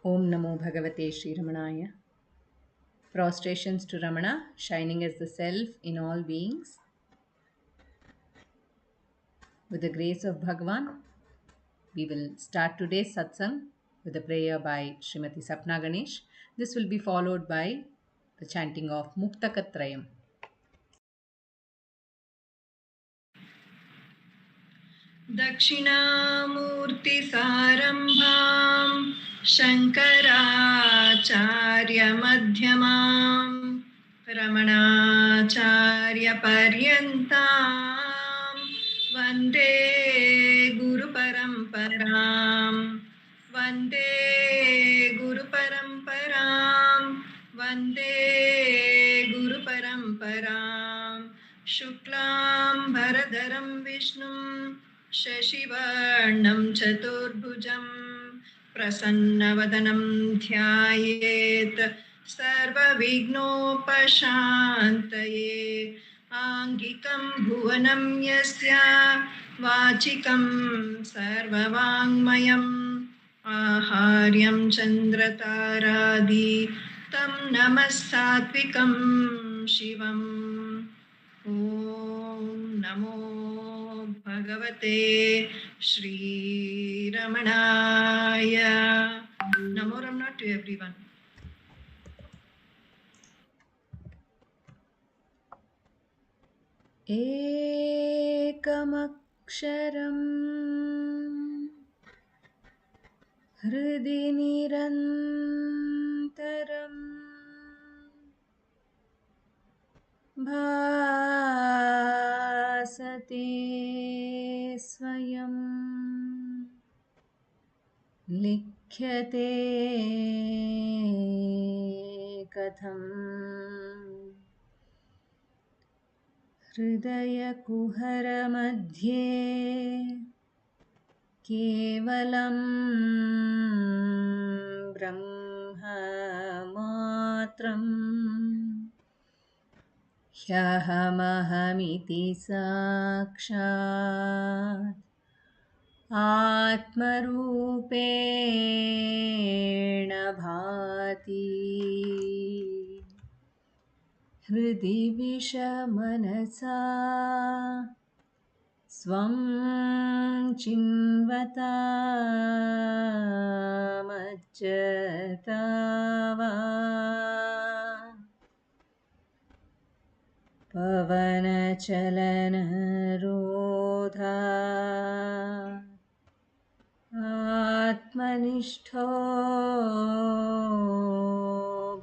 Om Namo Bhagavate Sri Ramanaya. Prostrations to Ramana, shining as the self in all beings. With the grace of Bhagavan, we will start today's satsang with a prayer by Srimati Sapna Ganesh. This will be followed by the chanting of Muktaka trayam. दक्षिणामूर्तिसारम्भां शङ्कराचार्यमध्यमां रमणाचार्यपर्यन्तां वन्दे गुरुपरम्परां वन्दे गुरुपरम्परां वन्दे गुरुपरम्परां शुक्लां भरधरं विष्णुं शशिवर्णं चतुर्भुजं प्रसन्नवदनं ध्यायेत् सर्वविघ्नोपशान्तये आङ्गिकं भुवनं यस्य वाचिकं सर्ववाङ्मयम् आहार्यं चन्द्रतारादि तं नमः सात्विकं शिवम् ॐ नमो भगवते श्रीरमणाय. Namo Ramana to everyone. एकमक्षरम् हृदि निरन्तरम् भासते स्वयं लिख्यते कथम् हृदयकुहरमध्ये केवलं ब्रह्ममात्रम् ह्यहमहमिति साक्षात् आत्मरूपेण भाति हृदि विषमनसा स्वं चिन्वता मज्जता वा पवनचलनरोधा आत्मनिष्ठो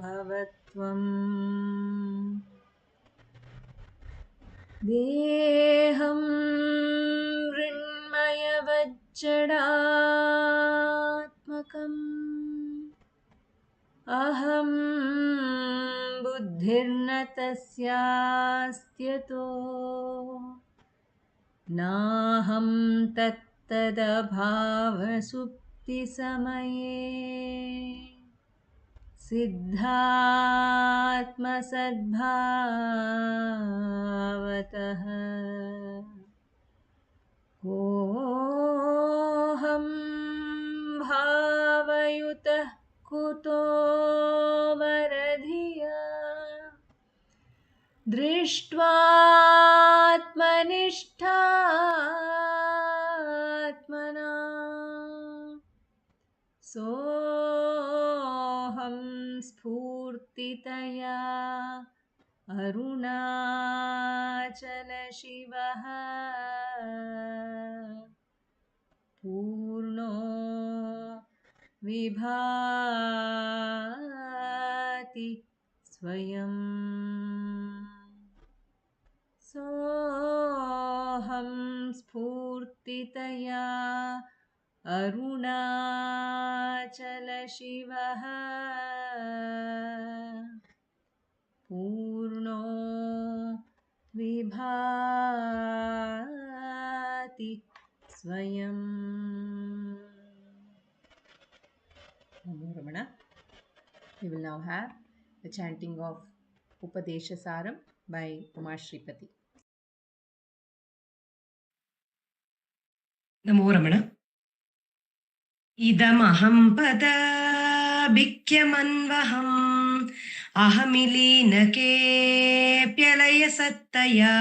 भवत्वम् देहं मृण्मयवज्जडात्मकम् अहं बुद्धिर्न तस्यास्त्यतो नाहं तत्तदभावसुप्तिसमये सिद्धात्मसद्भावतः कोऽहं भावयुतः कुतो वरधिया दृष्ट्वात्मनिष्ठात्मना सोऽहं स्फूर्तितया अरुणाचलशिवः पूर्णो विभाति स्वयं सोऽहं स्फूर्तितया अरुणाचलशिवः पूर्णो विभाति स्वयं. Namo Ramana. We will now have the chanting of Upadesa Saram by Uma Sripathy. Namo Ramana. Idamaham pada भिक्यमन्वहम् अहमिलीनकेऽप्यलयसत्तया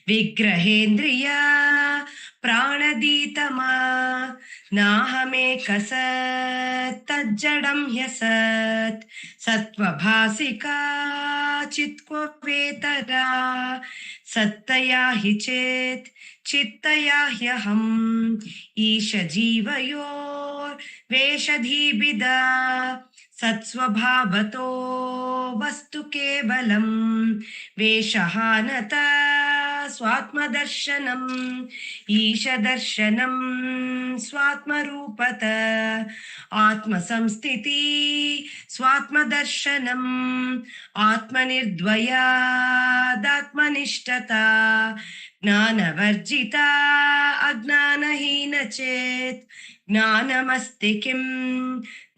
विग्रहेन्द्रिया प्राणदीतमा नाहमेकसत्तज्जडं ह्यसत् सत्त्वभासिका चित्को वेतरा सत्तया हि चेत् चित्तया ह्यहम् ईशजीवयोर्वेषधीभिदा सत्स्वभावतो वस्तु केवलम् वेषहानत स्वात्मदर्शनम् ईशदर्शनम् स्वात्मरूपत आत्मसंस्थिति स्वात्मदर्शनम् आत्मनिर्द्वयादात्मनिष्ठता ज्ञानवर्जिता अज्ञानहीन चेत् ज्ञानमस्ति किं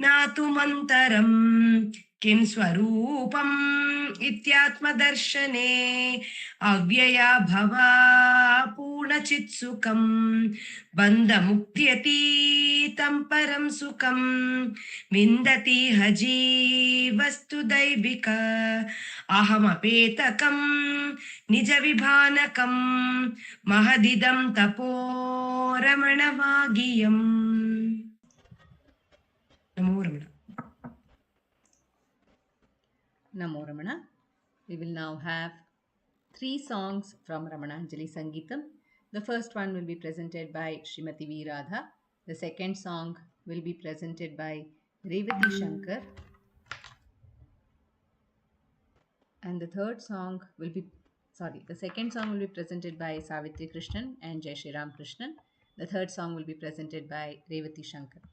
ज्ञातुमन्तरम् किं स्वरूपम् इत्यात्मदर्शने अव्यया भवा पूर्णचित्सुखम् बन्धमुक्त्यतीतं परं सुखम् विन्दति ह जीवस्तु दैविक अहमपेतकम् निजविभानकम् महदिदं तपो रमणवागियम्। नमो रमण। Namo Ramana. We will now have 3 songs from Ramananjali Sangeetam. The first one will be presented by Srimati V. Radha. The second song will be presented by Revathi Sankar. And the second song will be presented by Savitri Krishnan and Jaisriram Krishnan. The third song will be presented by Revathi Sankar.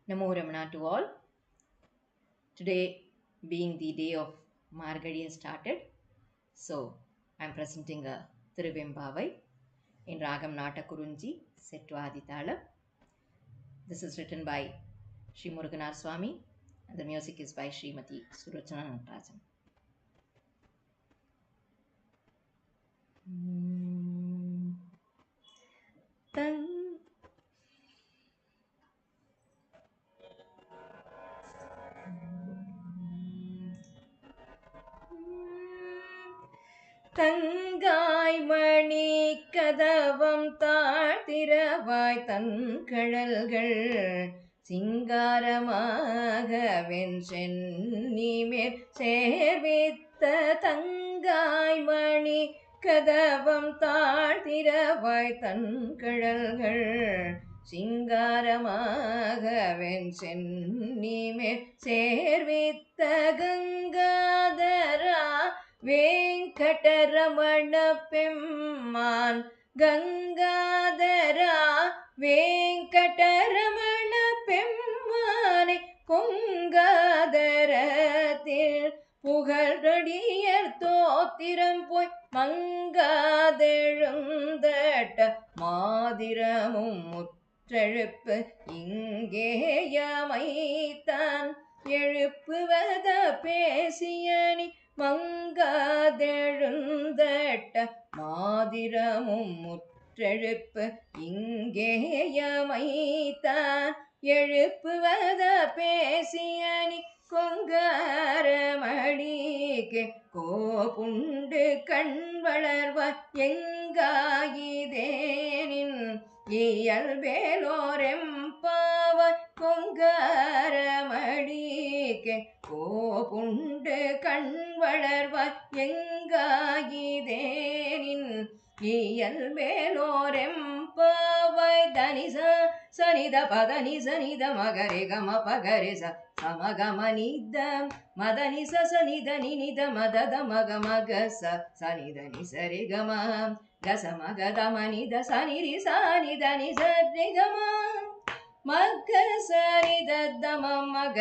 Namo Ramana to all. Today being the day of Margadi has started, so I am presenting a Tiruvembavai in Ragam Natakurunji set to Aditala. This is written by Sri Muruganar Swami and the music is by Srimati Sulochana Natarajan. தங்காய் மணி கதவம் தாழ்த்திரவாய் தன் கடல்கள் சிங்காரமாக வெஞ்சென்னிமேற் சேர்வித்த தங்காய் மணி கதவம் தாழ்த்திரவாய் தன் கடல்கள் சிங்காரமாக வெஞ்சென்னிமேற் சேர்வித்த கங்காதரா வெங்கடரமண பெம்மான் கங்காதரா வெங்கடரமண பெம்மானை பொங்காதரத்தில் புகழடியர் தோத்திரம் போய் மங்காதெழுந்தட்ட மாதிரமும் முற்றெழுப்பு இங்கேயமைத்தான் எழுப்புவத பேசியனி மங்காதெழுந்தட்ட மாதிரமும் முற்றெழுப்பு இங்கேயமைத்தான் எழுப்புவத பேசியனி கொங்காரமடிக்கு கோபுண்டு கண் வளர்வாய் எங்காயிதேனின் இயல்பேலோரெம்பாவாய் கொங்காரமடிக்கு கோபுண்டு கண் வளர்வாய் எங்காயிதேனின் இயல்பேலோரெம்பாவாய் தனிச சனித பதனி சனித மகரே கம பகரே சமகமனித மதனி சனித நினித மதத மக மக சனித நிசரி கம கச மகத மனித சனிரி சானித நிசரி கம மக சரித தம மக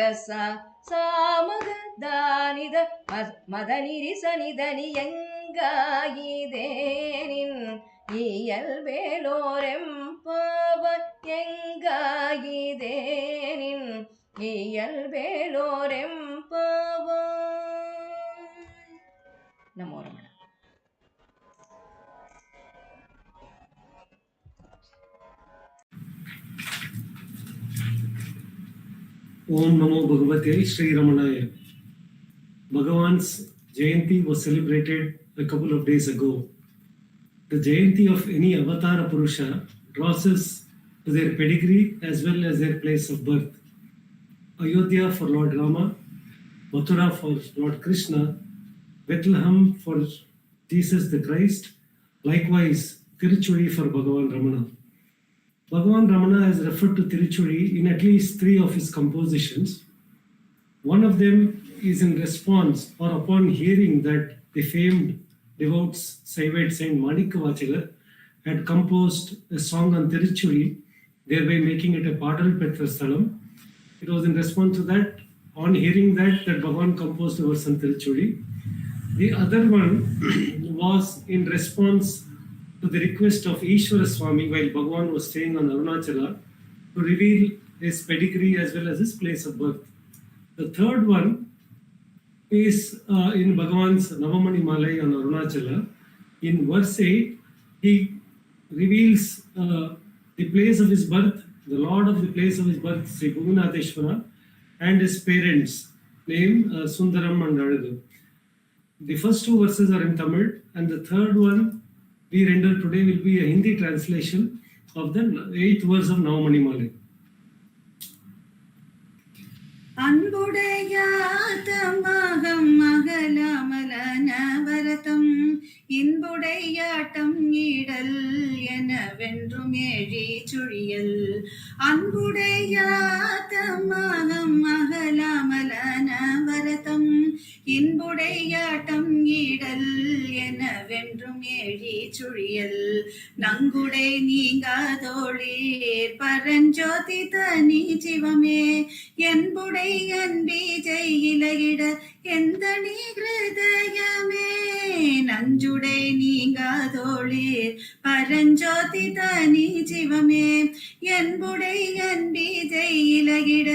சாமக தானித மதனிரி சனிதனி எங்காயிதேனின் இயல்பேலோரெம்பாவாய் எங்காயிதேனின் இயல்பேலோரெம்பாவாய். நமோ Ramana. Om Namo Bhagavate Sri Ramanaya. Bhagavan's Jayanti was celebrated a couple of days ago. The Jayanti of any Avatara Purusha draws us to their pedigree as well as their place of birth. Ayodhya for Lord Rama, Mathura for Lord Krishna, Bethlehem for Jesus the Christ, likewise Tiruchuri for Bhagavan Ramana. Bhagavan Ramana has referred to Tiruchuri in at least 3 of his compositions. One of them is in response or upon hearing that the famed devout Saivite Saint Manikavachagar had composed a song on Tiruchuri, thereby making it a Padal Petra Sthalam. It was in response to that, on hearing that Bhagavan composed a verse on Tiruchuri. The other one was in response to the request of Ishwara Swami while Bhagavan was staying on Arunachala to reveal his pedigree as well as his place of birth. The third one is in Bhagavan's Navamanimalai on Arunachala. In verse 8, he reveals the place of his birth, the Lord of the place of his birth, Sri Bhuvinatheshwara, and his parents, named Sundaram and Radha. The first 2 verses are in Tamil, and the third one we render today will be a Hindi translation of the 8th verse of Navamanimalai. அன்புடையாத்தமகம் அகலமலனவரதம் இன்புடையாட்டம் ஈடல் எனவென்றும் ஏழி Suzhiyal. அன்புடையாத்தமகம் அகலமலனவரதம் இன்புடையாட்டம் ஈடல் எனவென்றும் ஏழி Suzhiyal. நங்குடை நீங்காதோழீர் Paranjothi தனி சிவமே என்புடை அன்பீஜை இலகிட எந்த நீ ஹிருதயமே. நஞ்சுடை நீங்காதோழீர் பரஞ்சோதி தனி சிவமே என்புடை அன்பீஜை இலகிட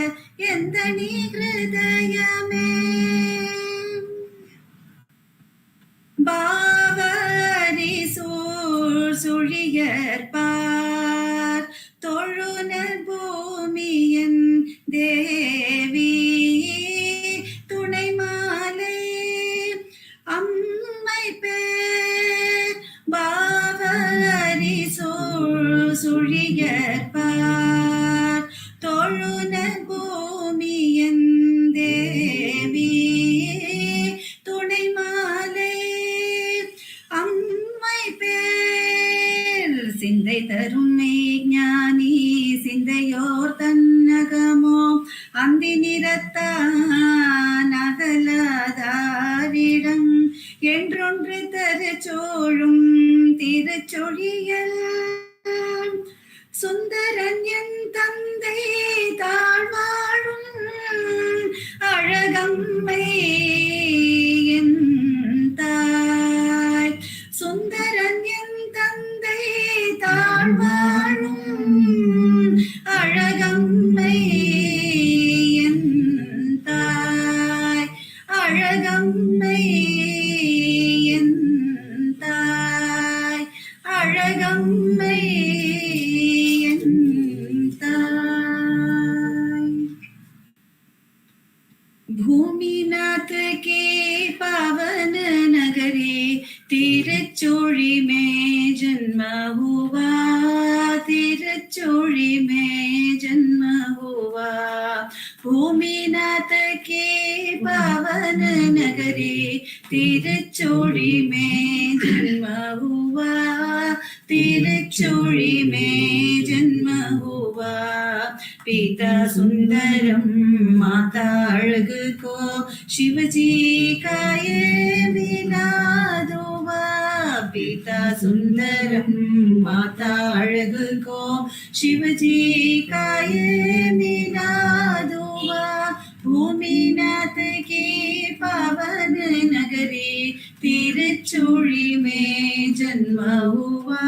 எந்த நீ ஹிருதயமே. பாவரி சுழியற்பார் தொழுநர் பூமியன் தேவி துணை மாலை அம்மை பேர். பாவரி சுழியற்பார் தொழுநர் பூமியன் தேவி துணை மாலை அம்மை பேர். சிந்தை தரும் ஞானி சிந்தையோர் தன்னகமோ அந்தி நிறத்தான் அகலதாரிடம் என்றொன்று தருச்சோழும் திருச்சொழியல். சுந்தரன் என் தந்தை தாழ்வாழும் அழகம்மை என் தாய். சுந்தரன் என் தந்தை தாழ்வாழும் அழகம்மை என் தாய். அழகம்மை என் தாய். அழகம்மை என் தாய். भूमिनाथ के पावन नगरी तिरुचोड़ी में जन्म हुआ. तिरुचोड़ी में जन्म हुआ. भूमिनाथ के पावन नगरी तिरुचोड़ी में जन्म हुआ. तिरुचोड़ी में जन्म हुआ. पिता सुंदरम माता अழகு को शिवजी का ये मिलाद हुआ. पिता सुंदरम माता अழகு को शिवजी का ये मिलाद हुआ. भूमिनाथ की पावन नगरी तिरुचोड़ी திருச்சூழி மே ஜன்ம हुआ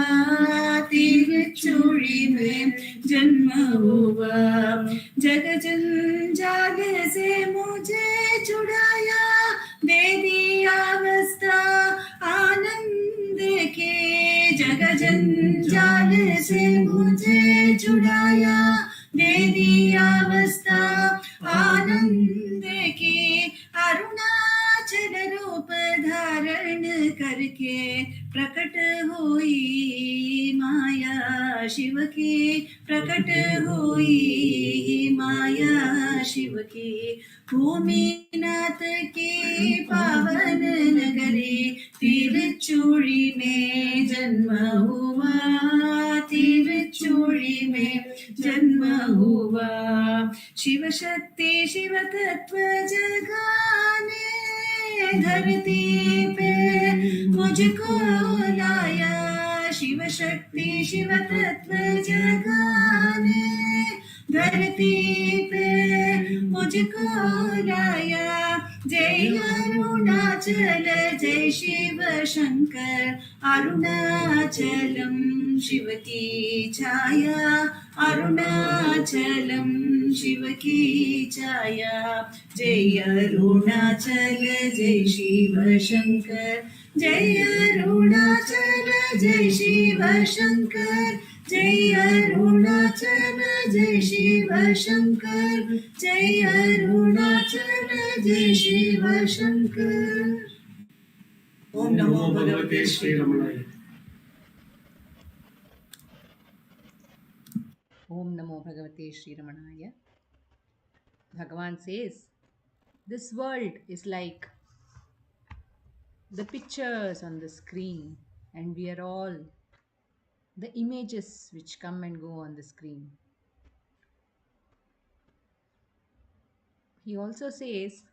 திருச்சூழி மே जन्म हुआ जग जंजाल से मुझे छुड़ाया दे दिया अवस्था आनंद के जग जंजाल से मुझे छुड़ाया दे दिया अवस्था आनंद के अरुणाचल रूप धारण करके प्रकट हुई माया शिव की प्रकट हुई माया शिव की भूमिनाथ की पावन नगरी तिरुचूड़ी में जन्म हुआ तिरुचूड़ी में जन्म हुआ शिव शक्ति शिव तत्व जगाने धरती पे मुझको लाया शिव शक्ति शिव तत्व जगाने धरती पे मुझको लाया जय अरुणाचल जय शिव शंकर अरुणाचलम शिव की छाया अरुणाचलम शिव की छाया जय अरुणाचल जय शिव शंकर जय अरुणाचल जय शिव शंकर जय अरुणाचल जय शिव शंकर जय अरुणाचल जय शिव शंकर ओम नमो भगवते Shri रमणाय Om Namo Bhagavate Sri Ramanaya. Bhagavan says, this world is like the pictures on the screen, and we are all the images which come and go on the screen. He also says,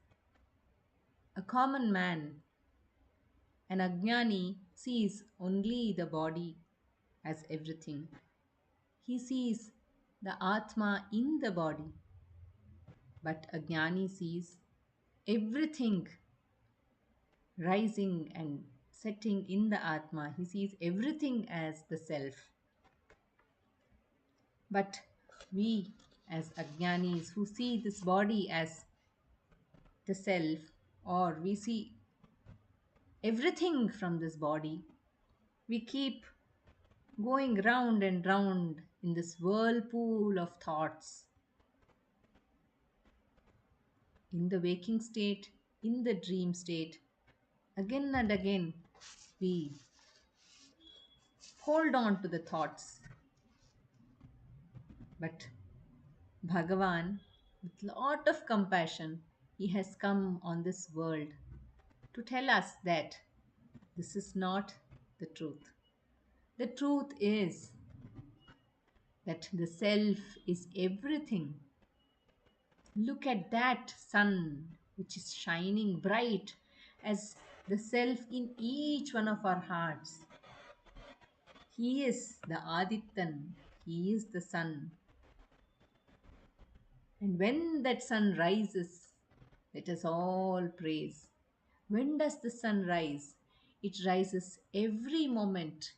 a common man, an Ajnani, sees only the body as everything. He sees the Atma in the body, but a Jnani sees everything rising and setting in the Atma. He sees everything as the self. But we, as Ajnanis who see this body as the self, or we see everything from this body, we keep going round and round in this whirlpool of thoughts. In the waking state, in the dream state, again and again, we hold on to the thoughts. But Bhagavan, with lot of compassion, he has come on this world to tell us that this is not the truth. The truth is that the self is everything. Look at that sun which is shining bright as the self in each one of our hearts. He is the Adityan, he is the sun. And when that sun rises, let us all praise. When does the sun rise? It rises every moment.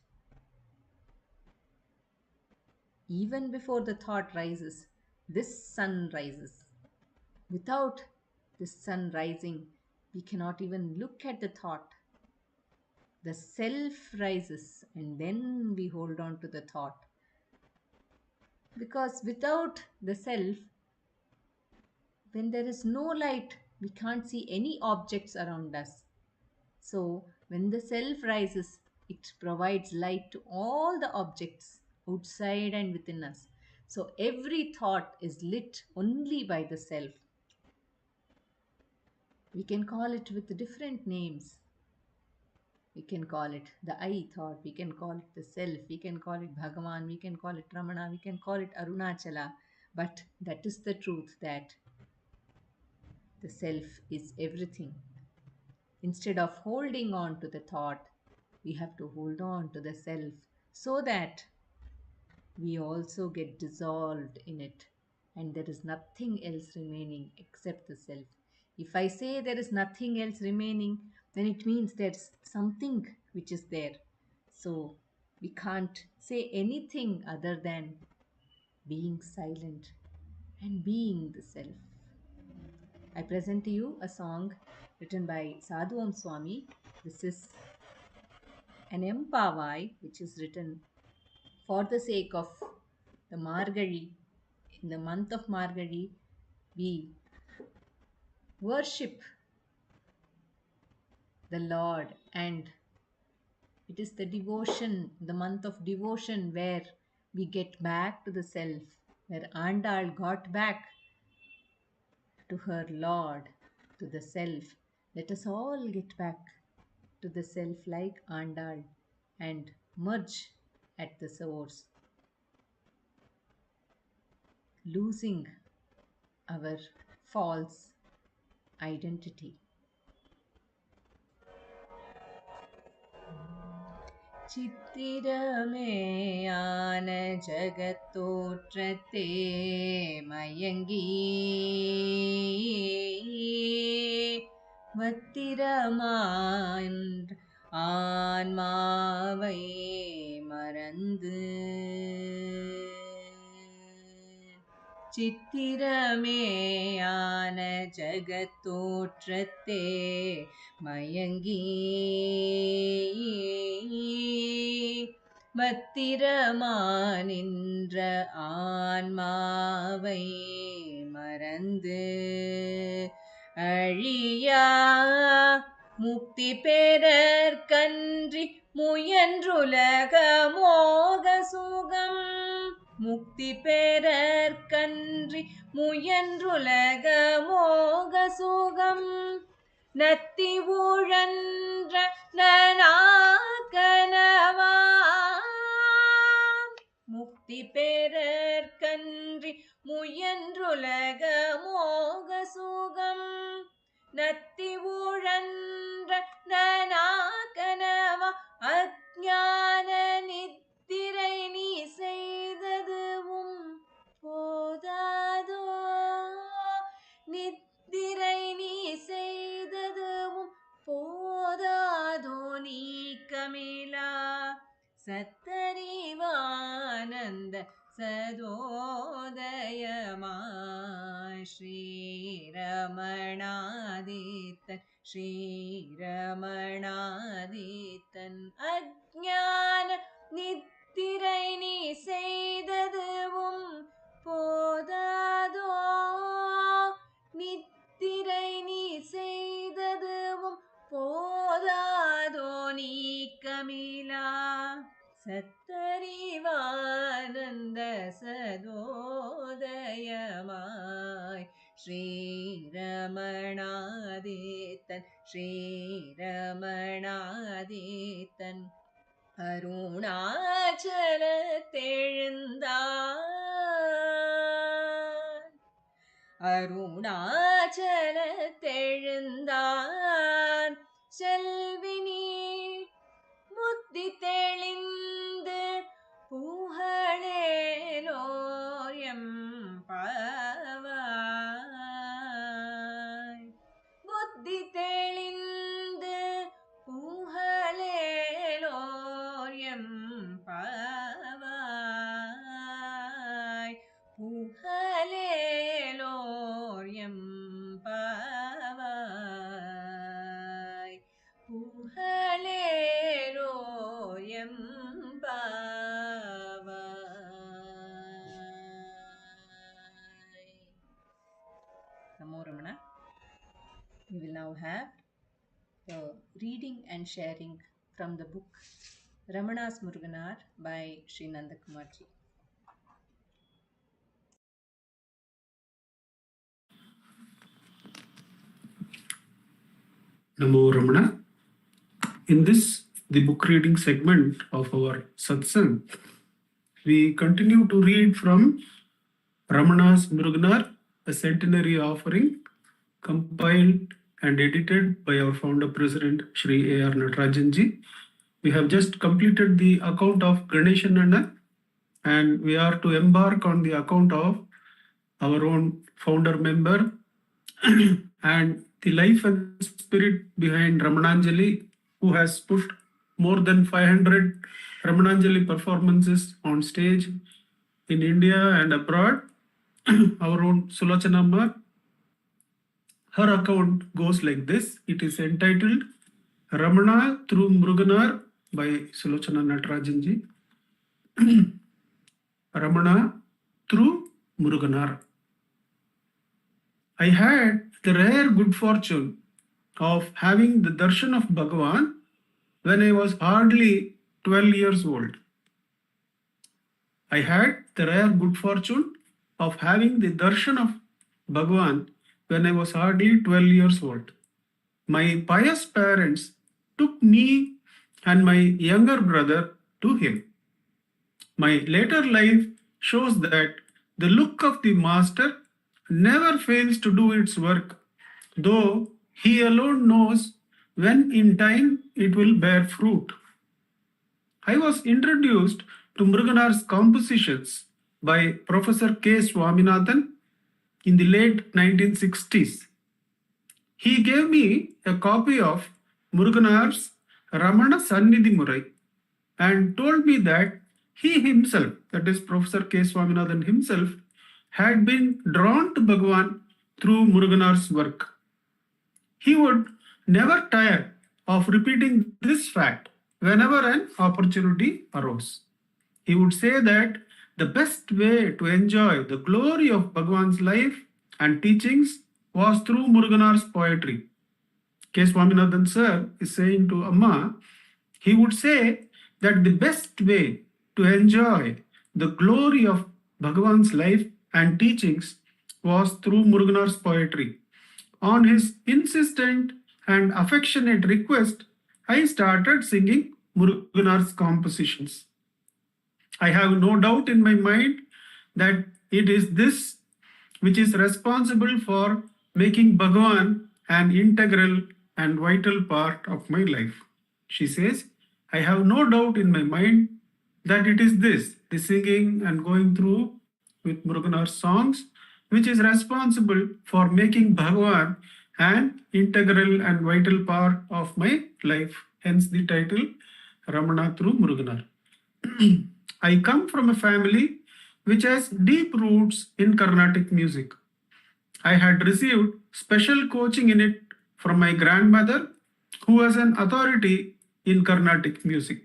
Even before the thought rises, this sun rises. Without this sun rising, we cannot even look at the thought. The self rises and then we hold on to the thought. Because without the self, when there is no light, we can't see any objects around us. So, when the self rises, it provides light to all the objects outside and within us. So, every thought is lit only by the self. We can call it with different names. We can call it the I thought, we can call it the self, we can call it Bhagavan, we can call it Ramana, we can call it Arunachala. But that is the truth, that the self is everything. Instead of holding on to the thought, we have to hold on to the self so that we also get dissolved in it and there is nothing else remaining except the self. If I say there is nothing else remaining, then it means there's something which is there. So we can't say anything other than being silent and being the self. I present to you a song written by Sadhu Om Swami. This is an Empavai which is written for the sake of the Margari. In the month of Margari, we worship the Lord, and it is the devotion, the month of devotion, where we get back to the self, where Andal got back to her Lord, to the self. Let us all get back to the self like Andal and merge at the source, losing our false identity. சித்திரமே ஆன ஜகத்தோற்றத்தே மயங்கி வத்திரமான் ஆன்மாவை மறந்து சித்திரமேயான ஜகத்தோற்றத்தே மயங்கி பத்திரமானின்ற ஆன்மாவை மறந்து அழியா முக்தி பெறற்கன்றி முயன்றுலக மோக சுகம் முக்தி பெறற்கன்றி முயன்றுலக மோக சுகம் நத்தி ஊழன்ற நனாக்கனவா முக்தி பெறற்கன்றி முயன்றுலக மோக சுகம் நத்தி ஊழன்ற நனாக்கனவா அஞ்ஞான நித்திரை நீ செய்ததுவும் போதாதோ நித்திரை நீ செய்ததுவும் போதாதோ நீக்கமிலா சத்தறிவானந்த சதோதயமாய் ஸ்ரீரமணாதித்தன் ஸ்ரீரமணாதித்தன் அஞ்ஞான நித்திரை நீ செய்ததுவும் போதாதோ நித்திரை நீ செய்ததுவும் போதாதோ நீக்கமிலா சத்தறிவானந்த சதோதயமாய் ஸ்ரீரமணாதித்தன் ஸ்ரீரமணாதித்தன் அருணாச்சலத்தெழுந்தான் அருணாச்சலத்தெழுந்தான் செல்வினி புத்தி தெளிந்து புகழேலோயம் பாவாய் புத்தி தெளிந்து புகழேலோயம் பாவாய் புகழேலோயம் பாவாய் புகழேலோயம் பாவாய். Namo Ramana. We will now have the reading and sharing from the book Ramana's Muruganar by Sri Nandakumarji. Namo Ramana. In this, the book reading segment of our satsang, we continue to read from Ramana's Muruganar, a centenary offering, compiled and edited by our founder president Shri A.R. Natarajanji. We have just completed the account of Ganesh and we are to embark on the account of our own founder member and the life and spirit behind Ramananjali, who has put more than 500 Ramananjali performances on stage in India and abroad. Our own Sulochanamma, her account goes like this. It is entitled Ramana through Muruganar by Sulochana Natarajanji. Ramana through Muruganar. I had the rare good fortune of having the darshan of Bhagavan when I was hardly 12 years old. I had the rare good fortune of having the darshan of Bhagavan when I was hardly 12 years old. My pious parents took me and my younger brother to him. My later life shows that the look of the master never fails to do its work, though he alone knows when in time it will bear fruit. I was introduced to Muruganar's compositions by Professor K. Swaminathan in the late 1960s. He gave me a copy of Muruganar's Ramana Sannidhi Murai and told me that he himself, that is Professor K. Swaminathan himself, had been drawn to Bhagavan through Muruganar's work. He would never tire of repeating this fact whenever an opportunity arose. He would say that the best way to enjoy the glory of Bhagavan's life and teachings was through Muruganar's poetry. K. Swaminathan sir is saying to Amma, he would say that the best way to enjoy the glory of Bhagavan's life and teachings was through Muruganar's poetry. On his insistent and affectionate request, I started singing Muruganar's compositions. I have no doubt in my mind that it is this which is responsible for making Bhagavan an integral and vital part of my life. She says, I have no doubt in my mind that it is this, the singing and going through with Muruganar's songs, which is responsible for making Bhagavan an integral and vital part of my life. Hence the title, Ramana through Muruganar. I come from a family which has deep roots in Carnatic music. I had received special coaching in it from my grandmother, who was an authority in Carnatic music.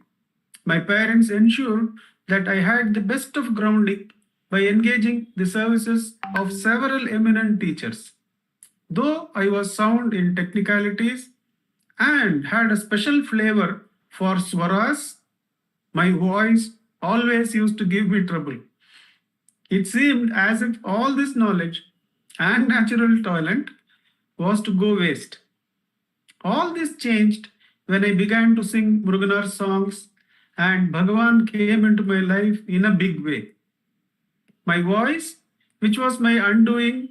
My parents ensured that I had the best of grounding by engaging the services of several eminent teachers. Though I was sound in technicalities and had a special flavor for swaras, my voice always used to give me trouble. It seemed as if all this knowledge and natural talent was to go waste. All this changed when I began to sing Muruganar's songs and Bhagavan came into my life in a big way. My voice, which was my undoing,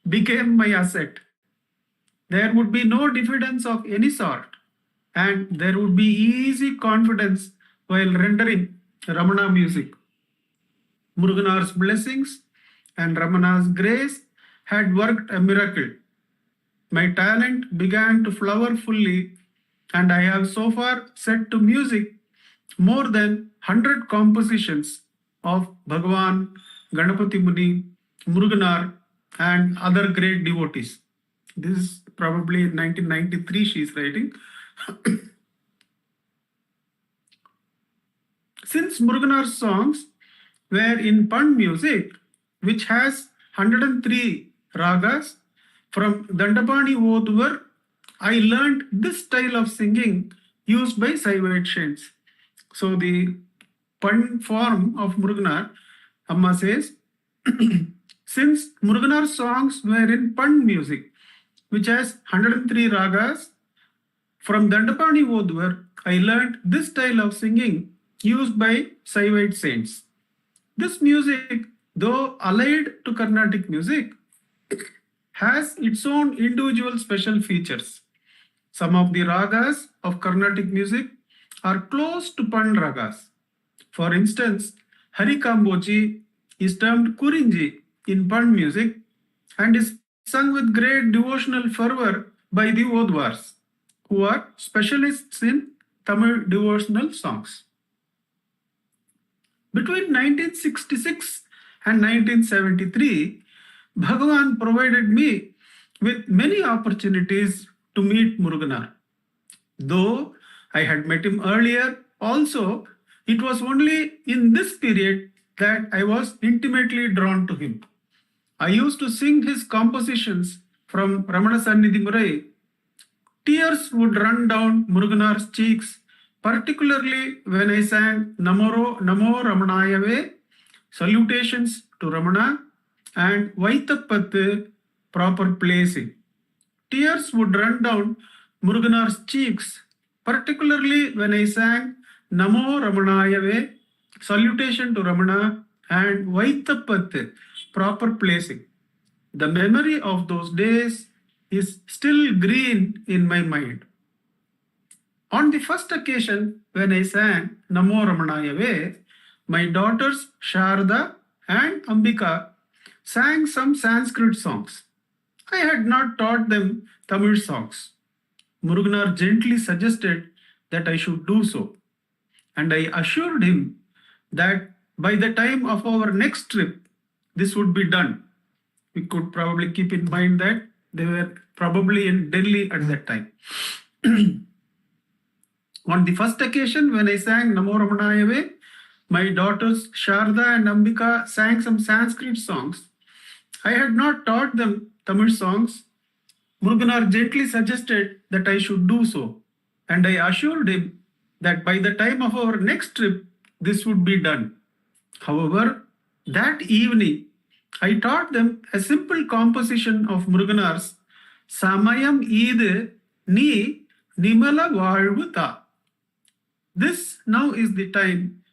became my asset. There would be no diffidence of any sort, and there would be easy confidence while rendering Ramana music. Muruganar's blessings and Ramana's grace had worked a miracle. My talent began to flower fully, and I have so far set to music more than 100 compositions of Bhagavan, Ganapati Muni, Muruganar, and other great devotees. This is probably 1993 she is writing. Since Muruganar's songs were in Pand music, which has 103 ragas, from Dandapani Oduvar, I learned this style of singing used by Saivite saints. So the Pand form of Muruganar, Amma says, since Muruganar's songs were in Pand music, which has 103 ragas, from Dandapani Oduvar, I learned this style of singing used by Saivite saints. This music, though allied to Carnatic music, has its own individual special features. Some of the ragas of Carnatic music are close to Pand ragas. For instance, Harikamboji is termed Kurinji in Pand music and is sung with great devotional fervor by the Odwars, who are specialists in Tamil devotional songs. Between 1966 and 1973, Bhagavan provided me with many opportunities to meet Muruganar. Though I had met him earlier, also, it was only in this period that I was intimately drawn to him. I used to sing his compositions from Ramana Satsang. Tears would run down Muruganar's cheeks, particularly when I sang Namo Ramanayave, salutations to Ramana, and Vaitapathu, proper placing. Tears would run down Muruganar's cheeks, particularly when I sang Namo Ramanayave, salutation to Ramana, and Vaitapathu, proper placing. The memory of those days is still green in my mind. On the first occasion when I sang Namo Ramanayave, my daughters Sarada and Ambika sang some Sanskrit songs. I had not taught them Tamil songs. Muruganar gently suggested that I should do so, and I assured him that by the time of our next trip, this would be done. We could probably keep in mind that they were probably in Delhi at that time. On the first occasion when I sang Namo Ramanayave, my daughters Sarada and Ambika sang some Sanskrit songs. I had not taught them Tamil songs. Muruganar gently suggested that I should do so, and I assured him that by the time of our next trip, this would be done. However, that evening, I taught them a simple composition of Muruganar's Samayam Idu Ni Nimala Vazhuta. This now is the time,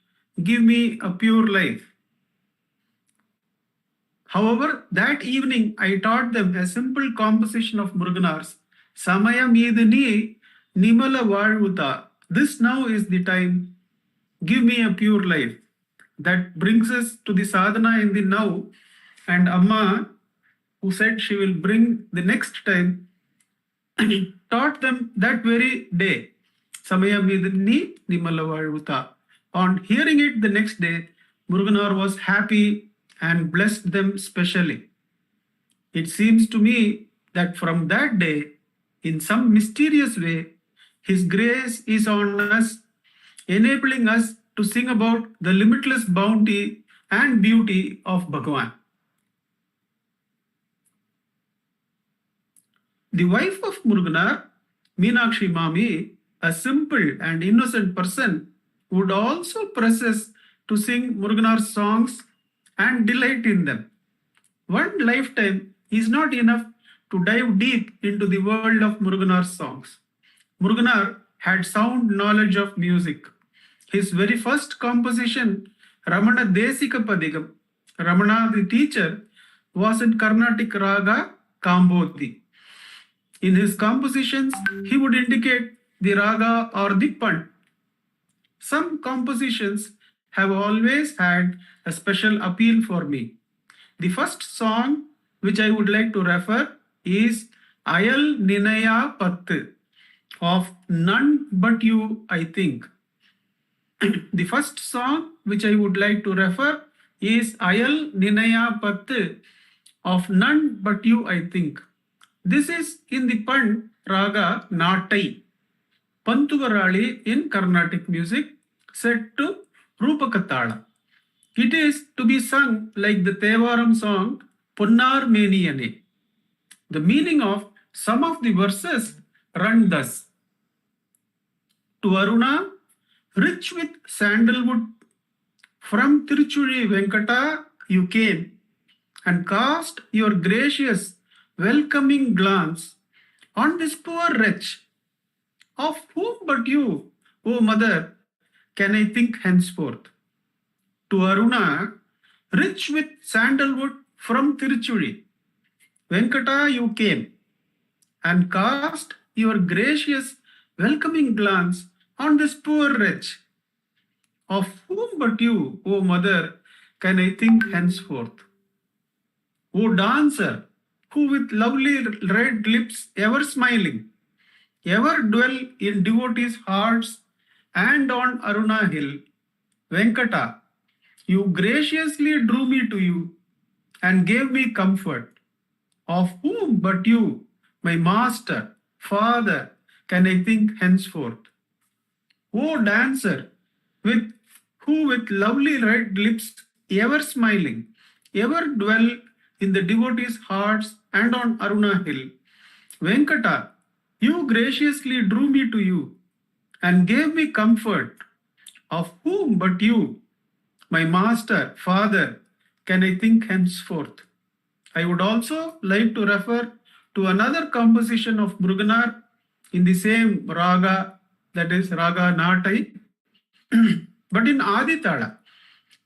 give me a pure life. However, that evening I taught them a simple composition of Muruganar's Samayam Idu Ni Nimala Vazhuta. This now is the time, give me a pure life. That brings us to the sadhana in the now, and Amma, who said she will bring the next time, taught them that very day. Samayam Idu Ni Nimala Vazhuta. On hearing it the next day, Muruganar was happy and blessed them specially. It seems to me that from that day, in some mysterious way, His grace is on us, enabling us to sing about the limitless bounty and beauty of Bhagavan. The wife of Muruganar, Meenakshi Mami, a simple and innocent person, would also press us to sing Muruganar's songs and delight in them. One lifetime is not enough to dive deep into the world of Muruganar's songs. Muruganar had sound knowledge of music. His very first composition, Ramana Desika Padigam, Ramana the teacher, was in Carnatic Raga Kamboti. In his compositions, he would indicate the raga or the pant. Some compositions have always had a special appeal for me. The first song which I would like to refer is Ayal Ninaya Pattu of None But You, I think. The first song which I would like to refer is Ayal Ninaya Pattu of None But You, I think. This is in the Pant Raga Natai, Pantugarali in Carnatic music, set to Rupakatala. It is to be sung like the Tevaram song Punnar Meniyane. The meaning of some of the verses run thus. To Aruna, rich with sandalwood, from Tiruchuri Venkata you came, and cast your gracious, welcoming glance on this poor wretch. Of whom but you, O mother, can I think henceforth? To Aruna, rich with sandalwood from Tiruchuri, Venkata you came, and cast your gracious, welcoming glance on this poor wretch. Of whom but you, O mother, can I think henceforth? O dancer, who with lovely red lips ever smiling, ever dwell in devotees' hearts and on Aruna hill. Venkata, you graciously drew me to you and gave me comfort. Of whom but you, my master, father, can I think henceforth? O dancer, who with lovely red lips ever smiling, ever dwell in the devotees' hearts and on Aruna hill. Venkata, you graciously drew me to you and gave me comfort. Of whom but you, my master, father, can I think henceforth? I would also like to refer to another composition of Muruganar in the same raga, that is Raga Natai, but in Aditala.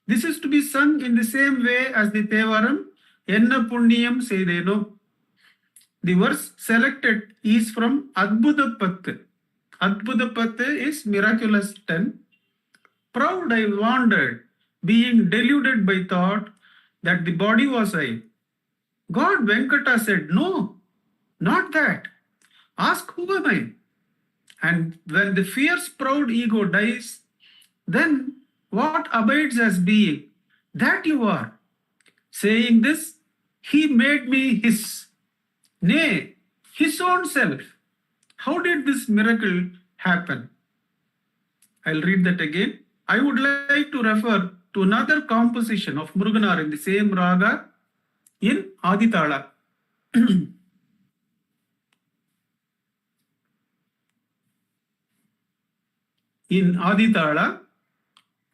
This is to be sung in the same way as the Tevaram, Enna Punyam Seideno. The verse selected is from Adbhudapath. Adbhudapath is miraculous 10. Proud I wandered, being deluded by thought that the body was I. God Venkata said, no, not that. Ask who am I? And when the fierce proud ego dies, then what abides as being? That you are. Saying this, he made me his. Nay, his own self. How did this miracle happen? I'll read that again. I would like to refer to another composition of Muruganar in the same raga in Aditala. In Aditala,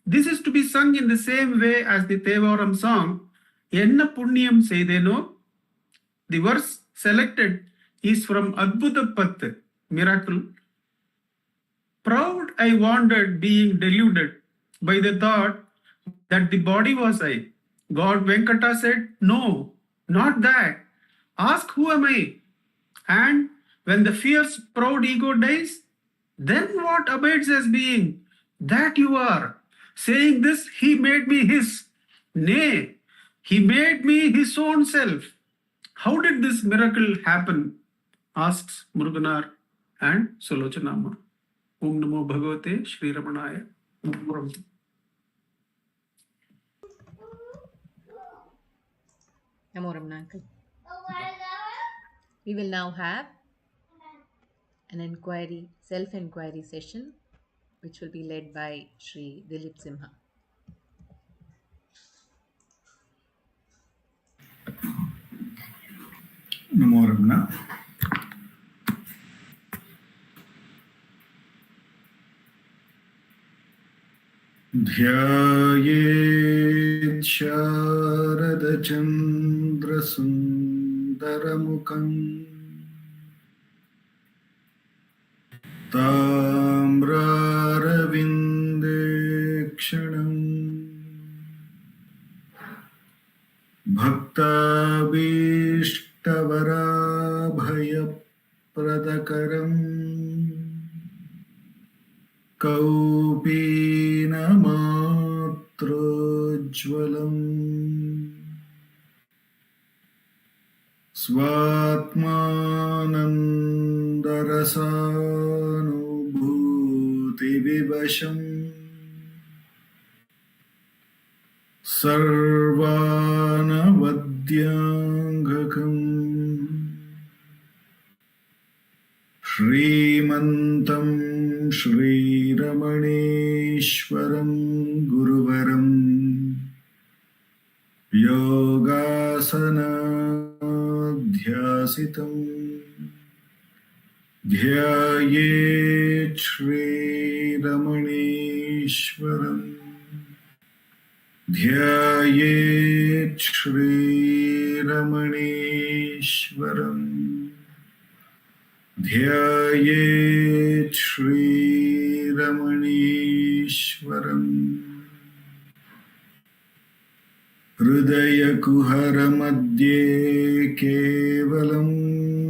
this is to be sung in the same way as the Tevaram song, Enna Punyam Seideno. The verse selected is from Adbhudapath, miracle. Proud I wandered, being deluded by the thought that the body was I. God Venkata said, no, not that. Ask who am I? And when the fierce proud ego dies, then what abides as being? That you are. Saying this, he made me his. Nay, he made me his own self. How did this miracle happen? Asks Muruganar and Solochanama. Om Namo Bhagavate Shri Ramanaya. Namo Ramana uncle. We will now have an inquiry, self-enquiry session, which will be led by Shri Dileep Simha. Namo Ramana. Dhyayet Sharada Chandra Sundaramukam Tamraravinde Kshanam Bhaktabhishtavarabhaya Pradakaram Kaupinamatrojvalam Svatmanandarasānubhūti vivasham Sarvanavadyangakam Shrimantam Shri Ramaneshwaram Guruvaram Yogasanadhyasitam Dhyayet Shri Ramaneshwaram Dhyayet Shri Ramaneshwaram Dhyayet Shri Ramaneshwaram Hridaya Kuhara Madhye Kevalam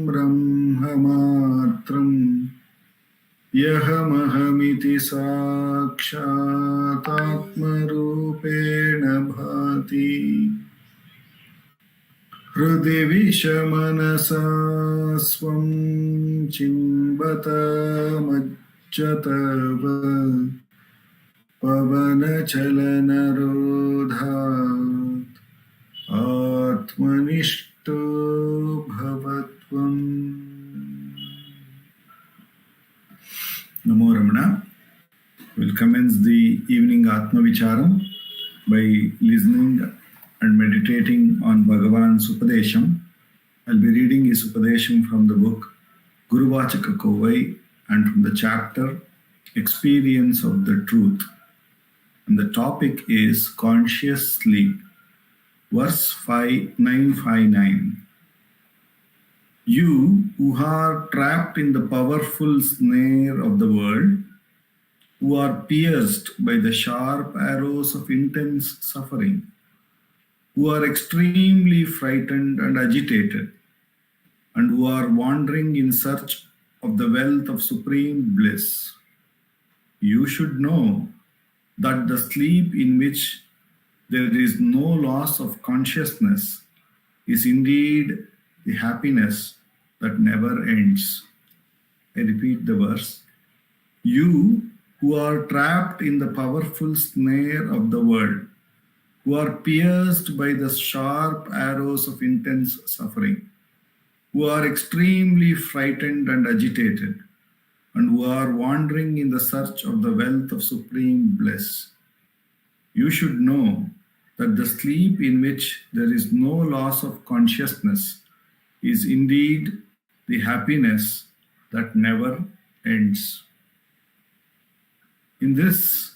Brahmamatram Yahamahamiti Sakshat Atmarupena Bhati हृदि विषमनसा स्वं चिन्वतामज्जतव पवनचलनरोधात् आत्मनिष्ठो भवत्वम्। Namo Ramana. We'll commence the evening Atma Vicharam by listening and meditating on Bhagavan's Upadesham. I'll be reading his Upadesham from the book Guru Vachaka Kovai and from the chapter Experience of the Truth. And the topic is Conscious Sleep. Verse 959. You who are trapped in the powerful snare of the world, who are pierced by the sharp arrows of intense suffering, who are extremely frightened and agitated, and who are wandering in search of the wealth of supreme bliss, you should know that the sleep in which there is no loss of consciousness is indeed the happiness that never ends. I repeat the verse. You who are trapped in the powerful snare of the world, who are pierced by the sharp arrows of intense suffering, who are extremely frightened and agitated, and who are wandering in the search of the wealth of supreme bliss, you should know that the sleep in which there is no loss of consciousness is indeed the happiness that never ends. In this,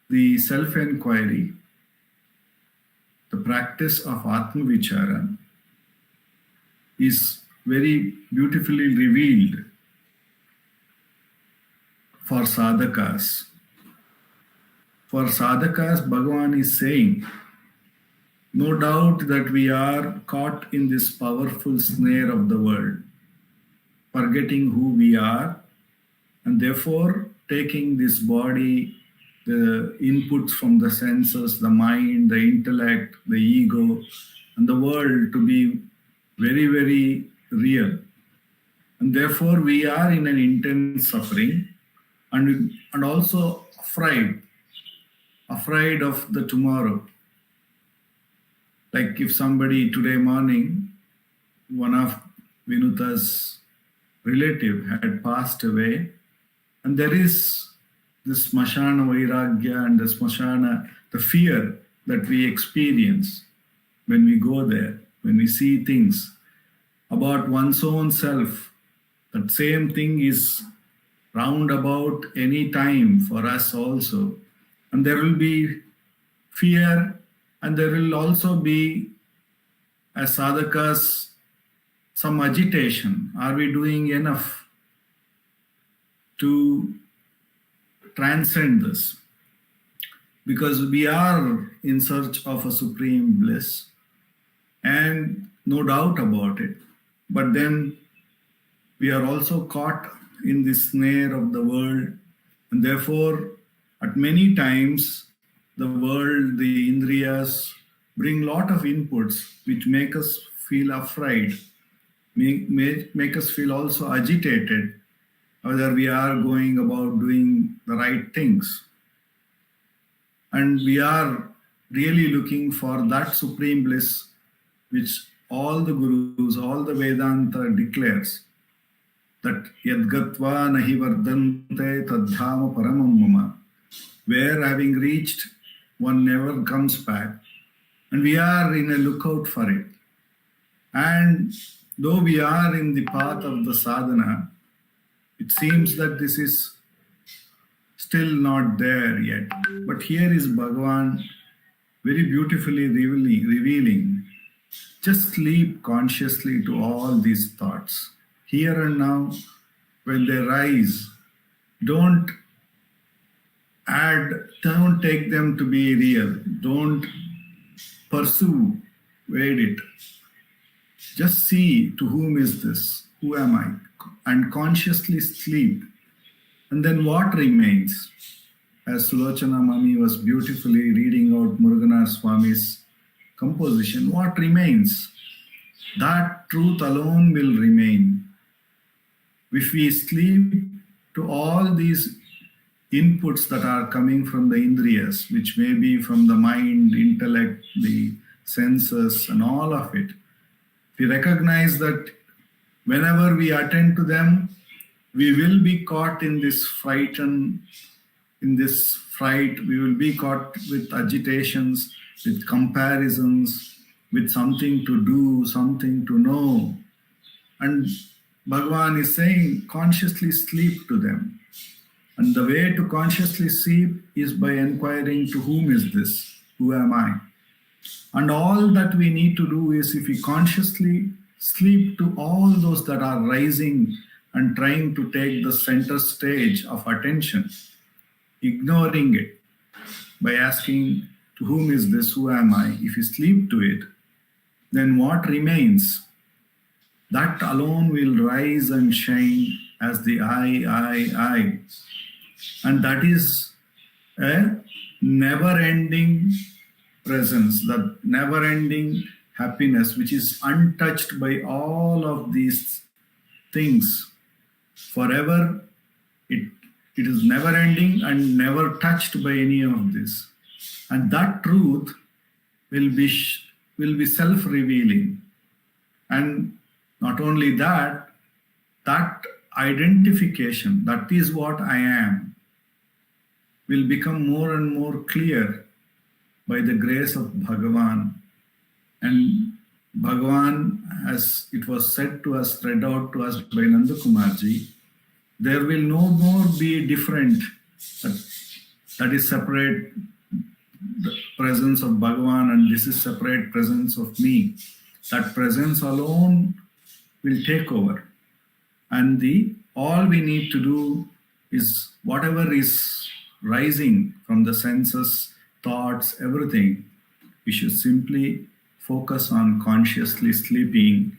the self-enquiry, the practice of Atma Vichara, is very beautifully revealed for sadhakas. For sadhakas, Bhagavan is saying, no doubt that we are caught in this powerful snare of the world, forgetting who we are, and therefore taking this body, the inputs from the senses, the mind, the intellect, the ego, and the world to be very, very real. And therefore we are in an intense suffering and also afraid of the tomorrow. Like if somebody today morning, one of Vinuta's relative had passed away, and there is this smashana vairagya and the fear that we experience when we go there, when we see things about one's own self. That same thing is round about any time for us also. And there will be fear, and there will also be, as sadhakas, some agitation. Are we doing enough to transcend this? Because we are in search of a supreme bliss, and no doubt about it. But then we are also caught in the snare of the world, and therefore at many times the world, the indriyas, bring lot of inputs which make us feel afraid, make us feel also agitated, whether we are going about doing the right things. And we are really looking for that supreme bliss which all the gurus, all the Vedanta declares, that yadgatva nahi vardante tadhama paramam mama, where having reached one never comes back, and we are in a lookout for it. And though we are in the path of the sadhana, it seems that this is still not there yet. But here is Bhagavan very beautifully revealing, just sleep consciously to all these thoughts. Here and now, when they rise, don't take them to be real. Don't pervade it. Just see, to whom is this? Who am I? And consciously sleep. And then what remains? As Sulochana Mami was beautifully reading out Muruganar Swami's composition, what remains? that truth alone will remain. If we sleep to all these inputs that are coming from the indriyas, which may be from the mind, intellect, the senses, and all of it, we recognize that whenever we attend to them, we will be caught in this fright, we will be caught with agitations, with comparisons, with something to do, something to know. And Bhagavan is saying, consciously sleep to them. And the way to consciously sleep is by inquiring, to whom is this? Who am I? And all that we need to do is, if we consciously sleep to all those that are rising and trying to take the center stage of attention, ignoring it by asking, to whom is this? Who am I? If you sleep to it, then what remains? That alone will rise and shine as the I. And that is a never-ending presence, that never-ending happiness, which is untouched by all of these things. Forever, it is never-ending and never touched by any of this. And that truth will be self-revealing. And not only that, that identification, that is what I am, will become more and more clear by the grace of Bhagavan. And Bhagavan, as it was said to us, read out to us by Nandakumarji, there will no more be different, that is separate the presence of Bhagavan and this is separate presence of me. That presence alone will take over. And all we need to do is whatever is rising from the senses, thoughts, everything, we should simply focus on consciously sleeping,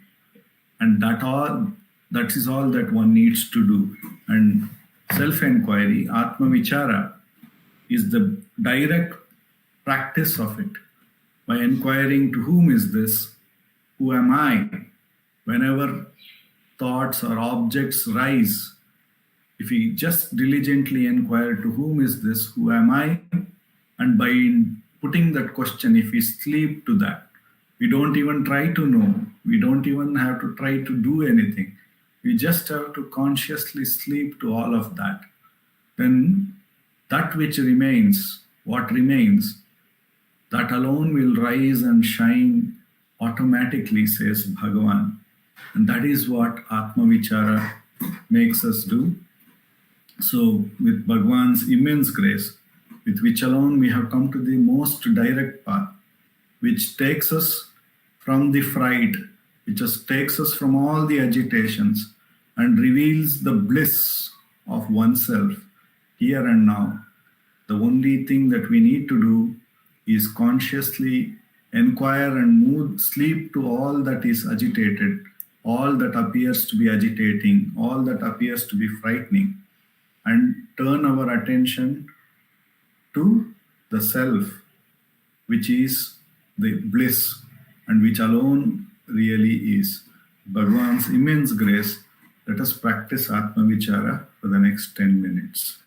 and that is all that one needs to do. And self-enquiry, Atma Vichara, is the direct practice of it. By inquiring, to whom is this? Who am I? Whenever thoughts or objects rise, if we just diligently inquire, to whom is this? Who am I? And by putting that question, if we sleep to that, we don't even try to know. We don't even have to try to do anything. We just have to consciously sleep to all of that. Then that which remains, what remains, that alone will rise and shine automatically, says Bhagavan. And that is what Atma Vichara makes us do. So with Bhagavan's immense grace, with which alone we have come to the most direct path, which takes us from the fright, which just takes us from all the agitations and reveals the bliss of oneself here and now. The only thing that we need to do is consciously inquire and sleep to all that is agitated, all that appears to be agitating, all that appears to be frightening, and turn our attention to the self, which is the bliss and which alone really is. Bhagavan's immense grace, let us practice Atma Vichara for the next 10 minutes.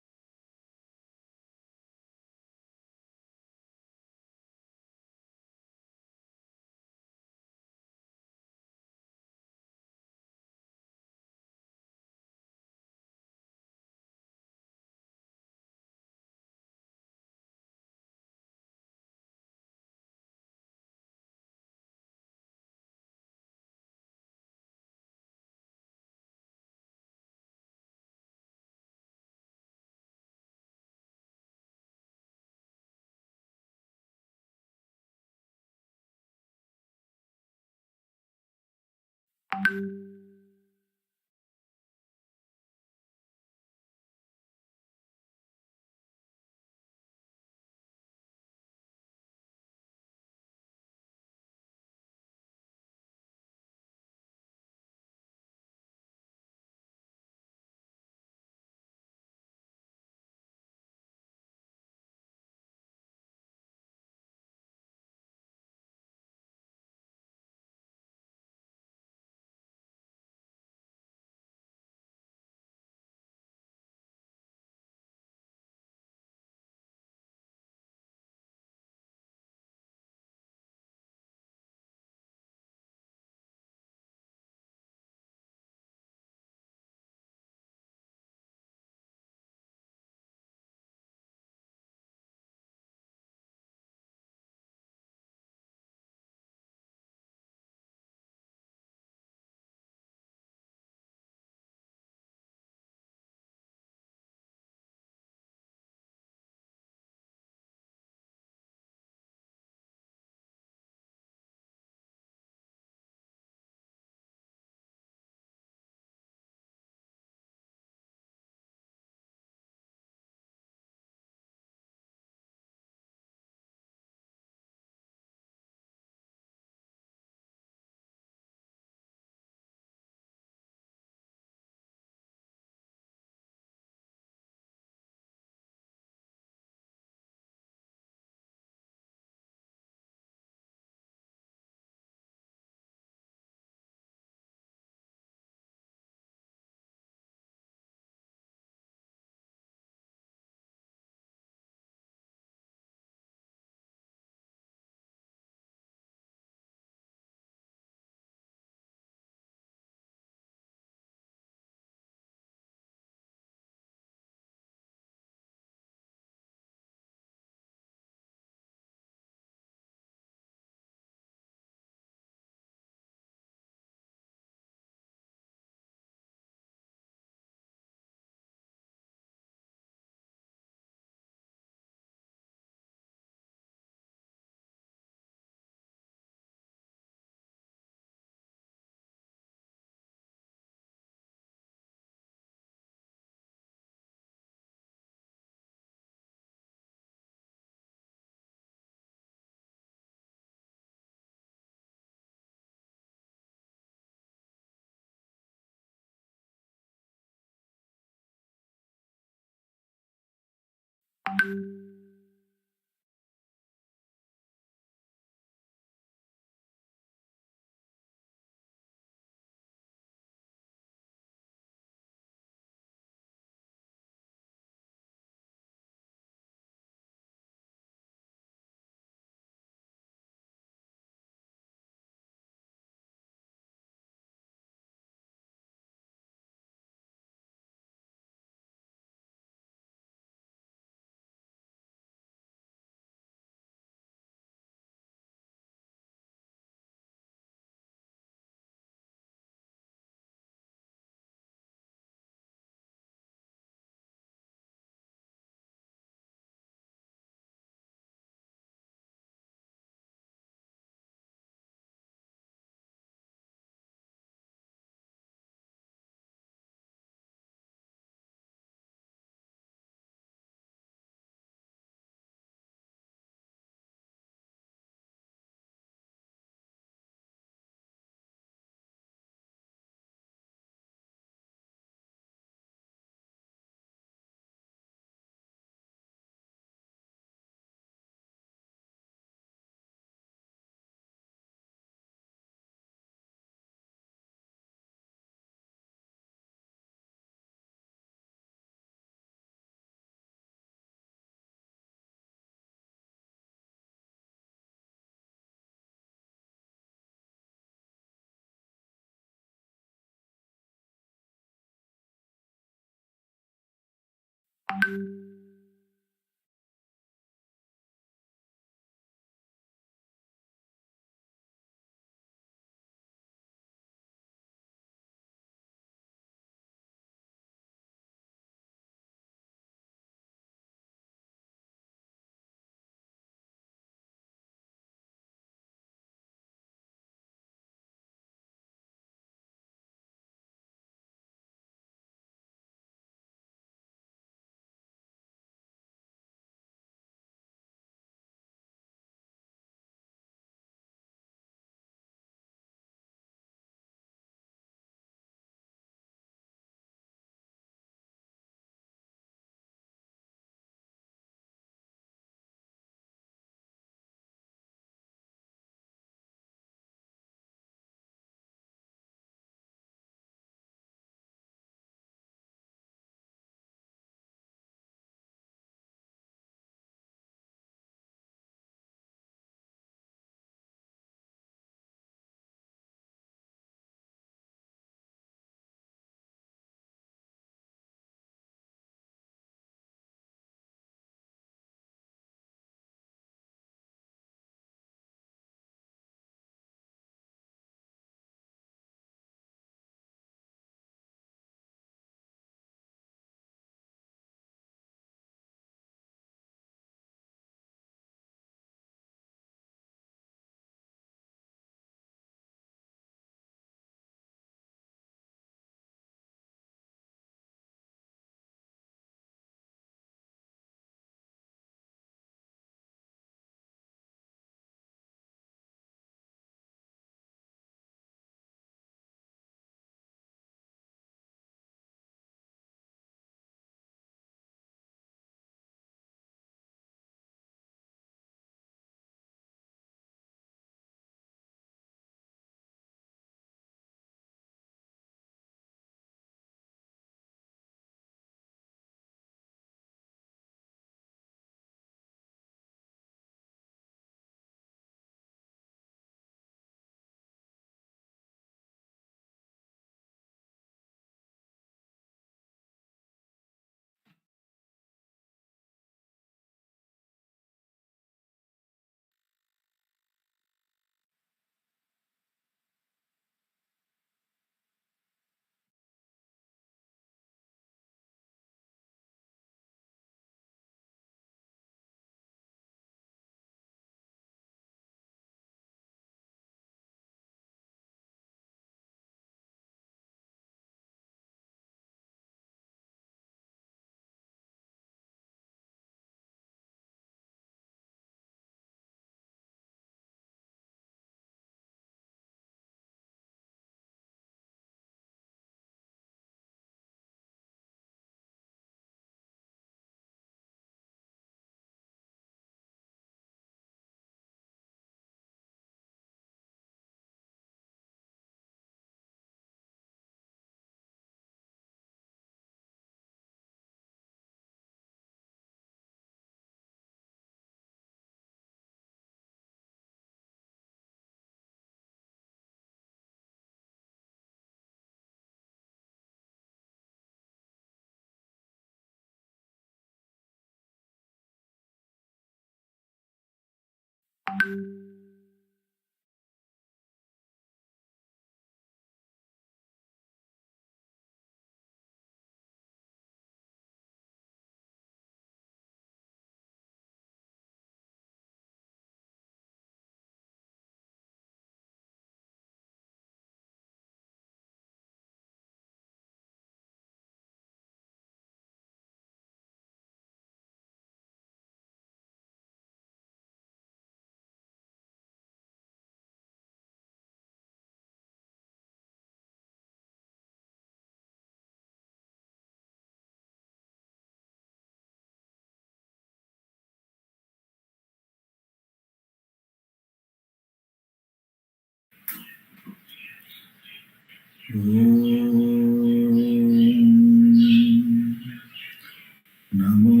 Namo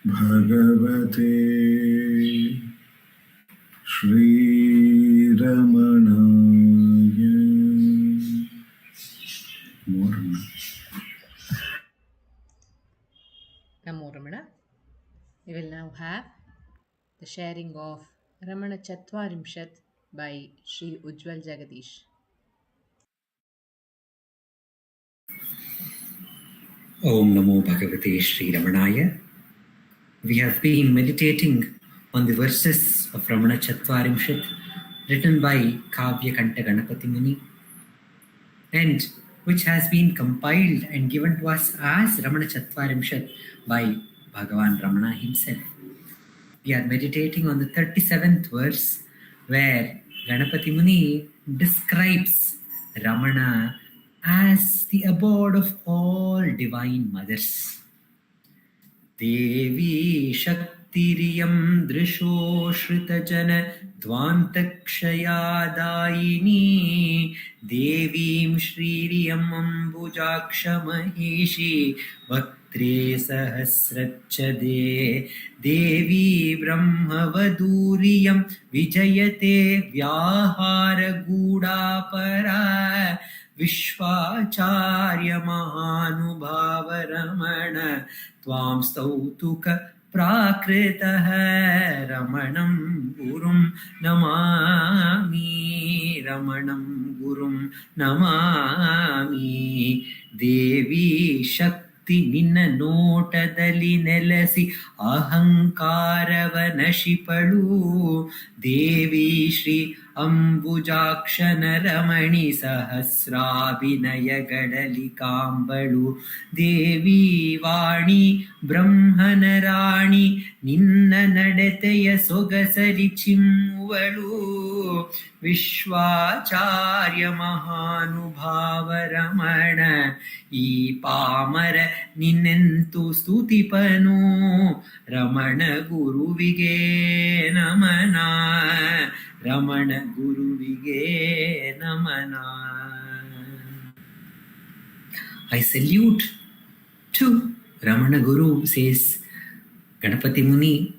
Bhagavate Shri Ramanaya. Namo Ramana. We will now have the sharing of Ramanacentre by Sri Ujwal Jagadeesh. Om Namo Bhagavate Sri Ramanaya. We have been meditating on the verses of Ramanacentre written by Kavya Kanta Ganapati Muni, and which has been compiled and given to us as Ramanacentre by Bhagavan Ramana himself. We are meditating on the 37th verse, where Ganapati Muni describes Ramana as the abode of all divine mothers. Devi Shaktiriyam Drisho Shritajana Dvantakshayadaini Devim Shririyam Ambujakshamahishi Vaktre Sahasrachade Devi Brahmavaduriyam Vijayate Vyahara Gudapara Vishvacharya Mahanubhava Ramana Tvam Stautuka Prakritaha Ramanam Gurum Namami Ramanam Gurum Namami Devi Shakti Ninna Notadali Nelasi Ahankarava Nashipalu Devi Shri Ambujakshana Ramani Sahasrabhinaya Gadali Kambalu Devi Vani Brahmana Rani Ninna Nadeteya Sogasari Chimvalu Vishvacharya Mahanubhava Ramana E Pamara Ninentu Stutipanu Ramana Guru Vige Namana Ramana Guru Vige Namana. I salute to Ramana Guru, says Ganapati Muni.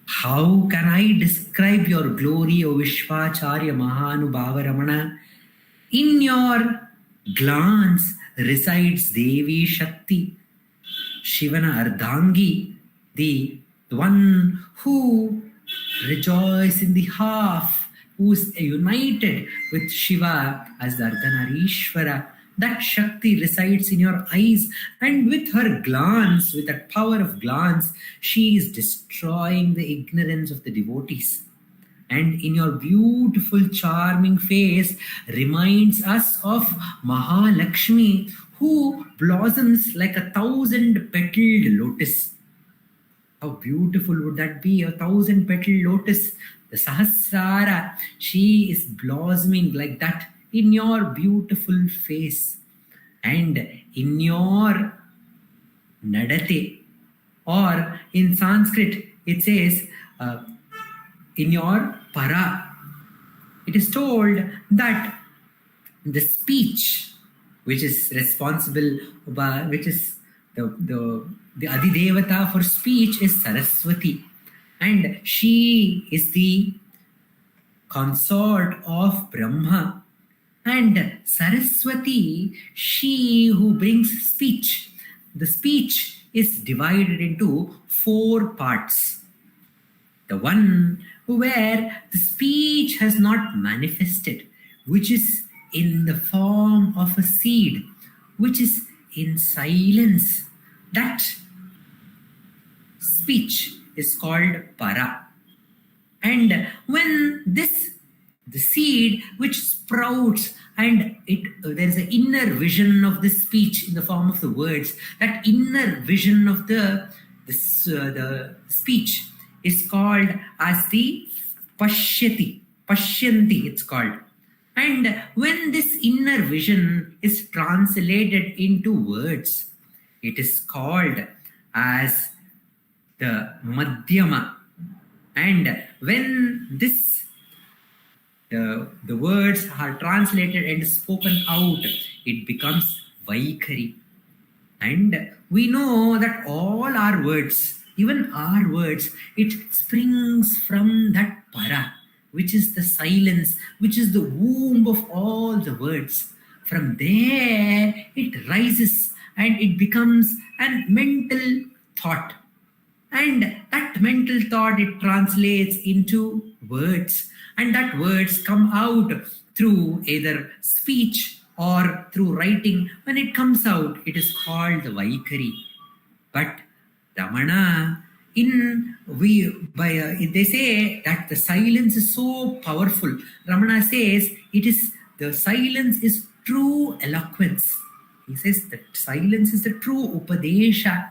How can I describe your glory, O Vishvacharya Mahanubhava Ramana? In your glance resides Devi Shakti, Shivana Ardhangi, the one who rejoices in the half, who is united with Shiva as the Ardhanarishvara. That Shakti resides in your eyes, and with her glance, with that power of glance, she is destroying the ignorance of the devotees. And in your beautiful, charming face reminds us of Mahalakshmi, who blossoms like 1,000-petaled lotus. How beautiful would that be, 1,000-petaled lotus? The Sahasrara, she is blossoming like that in your beautiful face. And in your nadate, or in Sanskrit, it says, in your para. It is told that the speech, which is responsible, which is the Adidevata for speech, is Saraswati. And she is the consort of Brahma. And Saraswati, she who brings speech. The speech is divided into 4 parts. The one where the speech has not manifested, which is in the form of a seed, which is in silence. That speech is called para. And when the seed which sprouts and there is an inner vision of the speech in the form of the words, that inner vision of the speech is called as the pashyanti it's called. And when this inner vision is translated into words, it is called as the madhyama. And when the words are translated and spoken out, it becomes vaikhari. And we know that all our words, even our words, it springs from that para, which is the silence, which is the womb of all the words. From there, it rises and it becomes a mental thought. And that mental thought, it translates into words. And that words come out through either speech or through writing. When it comes out, it is called the vaikhari. But Ramana, they say that the silence is so powerful. Ramana says the silence is true eloquence. He says that silence is the true Upadesha.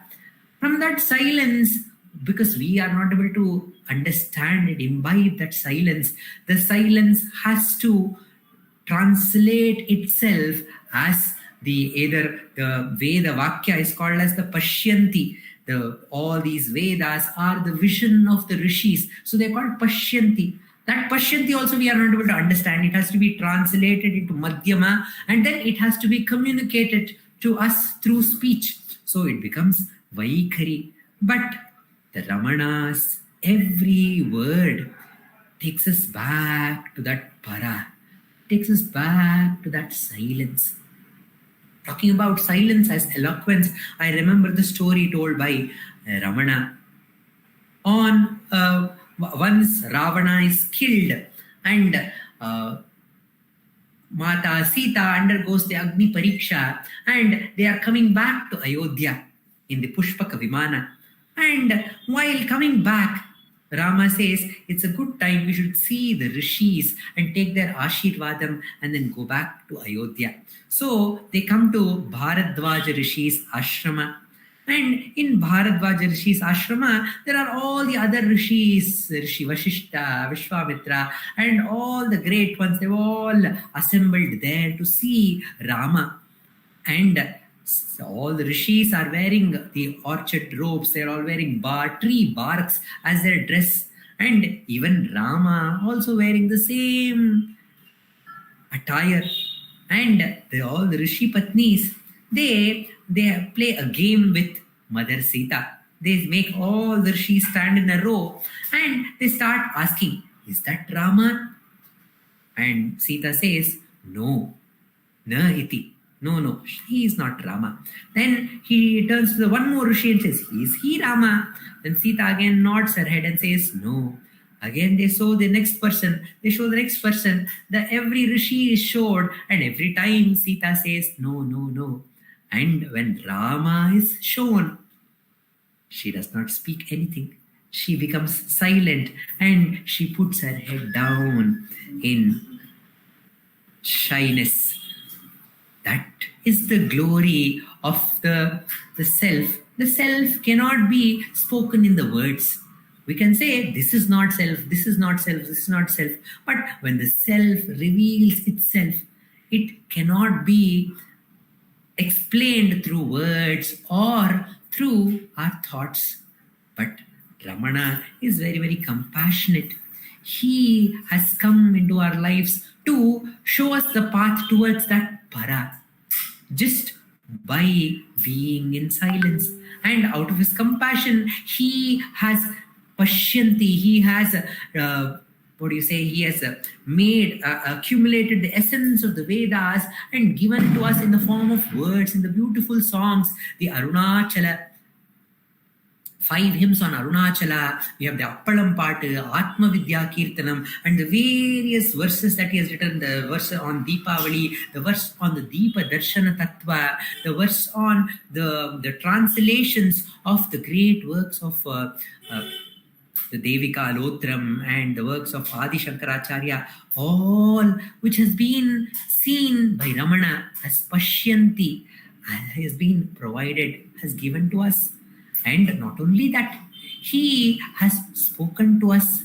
From that silence, because we are not able to understand and imbibe that silence, the silence has to translate itself as either the Veda Vakya is called as the Pashyanti. All these Vedas are the vision of the rishis. So they're called Pashyanti. That Pashyanti also we are not able to understand. It has to be translated into Madhyama, and then it has to be communicated to us through speech. So it becomes Vaikhari. But the Ramanas, every word takes us back to that para, takes us back to that silence. Talking about silence as eloquence, I remember the story told by Ramana. Once Ravana is killed and Mata Sita undergoes the Agni Pariksha, and they are coming back to Ayodhya in the Pushpaka Vimana. And while coming back, Rama says, it's a good time, we should see the rishis and take their Ashirvadam and then go back to Ayodhya. So they come to Bharadwaja Rishi's ashrama. And in Bharadwaja Rishi's ashrama, there are all the other rishis, Rishi Vashishta, Vishwamitra, and all the great ones. They've all assembled there to see Rama. And all the rishis are wearing the orchard robes. They're all wearing tree barks as their dress. And even Rama also wearing the same attire. And all the Rishi Patnis, they play a game with Mother Sita. They make all the Rishis stand in a row and they start asking, is that Rama? And Sita says, no, na iti. No, he is not Rama. Then he turns to the one more Rishi and says, is he Rama? Then Sita again nods her head and says, no. Again they show the next person. They show the next person. Every Rishi is showed, and every time Sita says, no. And when Rama is shown, she does not speak anything. She becomes silent and she puts her head down in shyness. That is the glory of the self. The self cannot be spoken in the words. We can say, this is not self, this is not self, this is not self. But when the self reveals itself, it cannot be explained through words or through our thoughts. But Ramana is very, very compassionate. He has come into our lives to show us the path towards that para, just by being in silence. And out of his compassion, he has pashyanti, he has he has accumulated the essence of the Vedas and given to us in the form of words, in the beautiful songs, the Arunachala. 5 hymns on Arunachala, we have the Appalam Patu, Atma Vidya Kirtanam, and the various verses that he has written, the verse on Deepavali, the verse on the Deepa Darshana Tattva, the verse on the translations of the great works of the Devika Alotram and the works of Adi Shankaracharya, all which has been seen by Ramana as Pashyanti, has been provided, has given to us. And not only that, he has spoken to us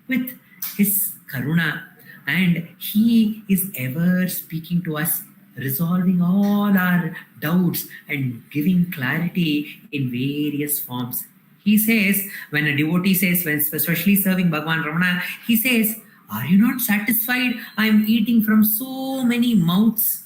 with his karuna, and he is ever speaking to us, resolving all our doubts and giving clarity in various forms. He says, when a devotee says, when especially serving Bhagavan Ramana, he says, "Are you not satisfied? I am eating from so many mouths."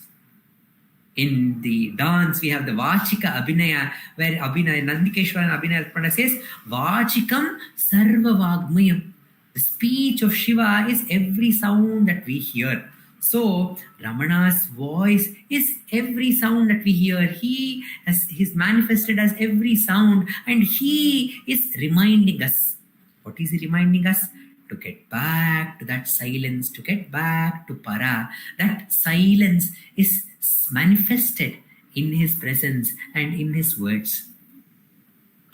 In the dance, we have the Vachika Abhinaya, where Abhinaya, Nandikeshwara and Abhinaya Arpana says, Vachikam Sarva Vagmayam. The speech of Shiva is every sound that we hear. So, Ramana's voice is every sound that we hear. He's manifested as every sound, and he is reminding us. What is he reminding us? To get back to that silence, to get back to Para. That silence is manifested in his presence and in his words.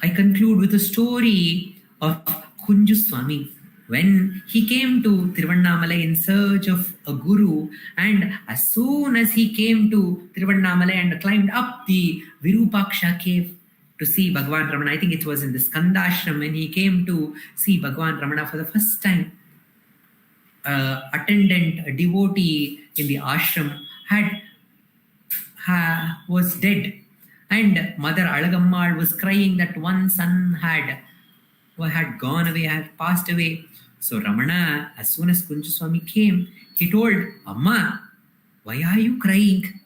I conclude with a story of Kunju Swami. When he came to Tiruvannamalai in search of a guru, and as soon as he came to Tiruvannamalai and climbed up the Virupaksha cave to see Bhagavan Ramana, I think it was in the Skandashram, when he came to see Bhagavan Ramana for the first time, attendant, a devotee in the ashram was dead, and Mother Alagammal was crying that one son had gone away, had passed away. So Ramana, as soon as Kunju Swami came, he told, "Amma, why are you crying?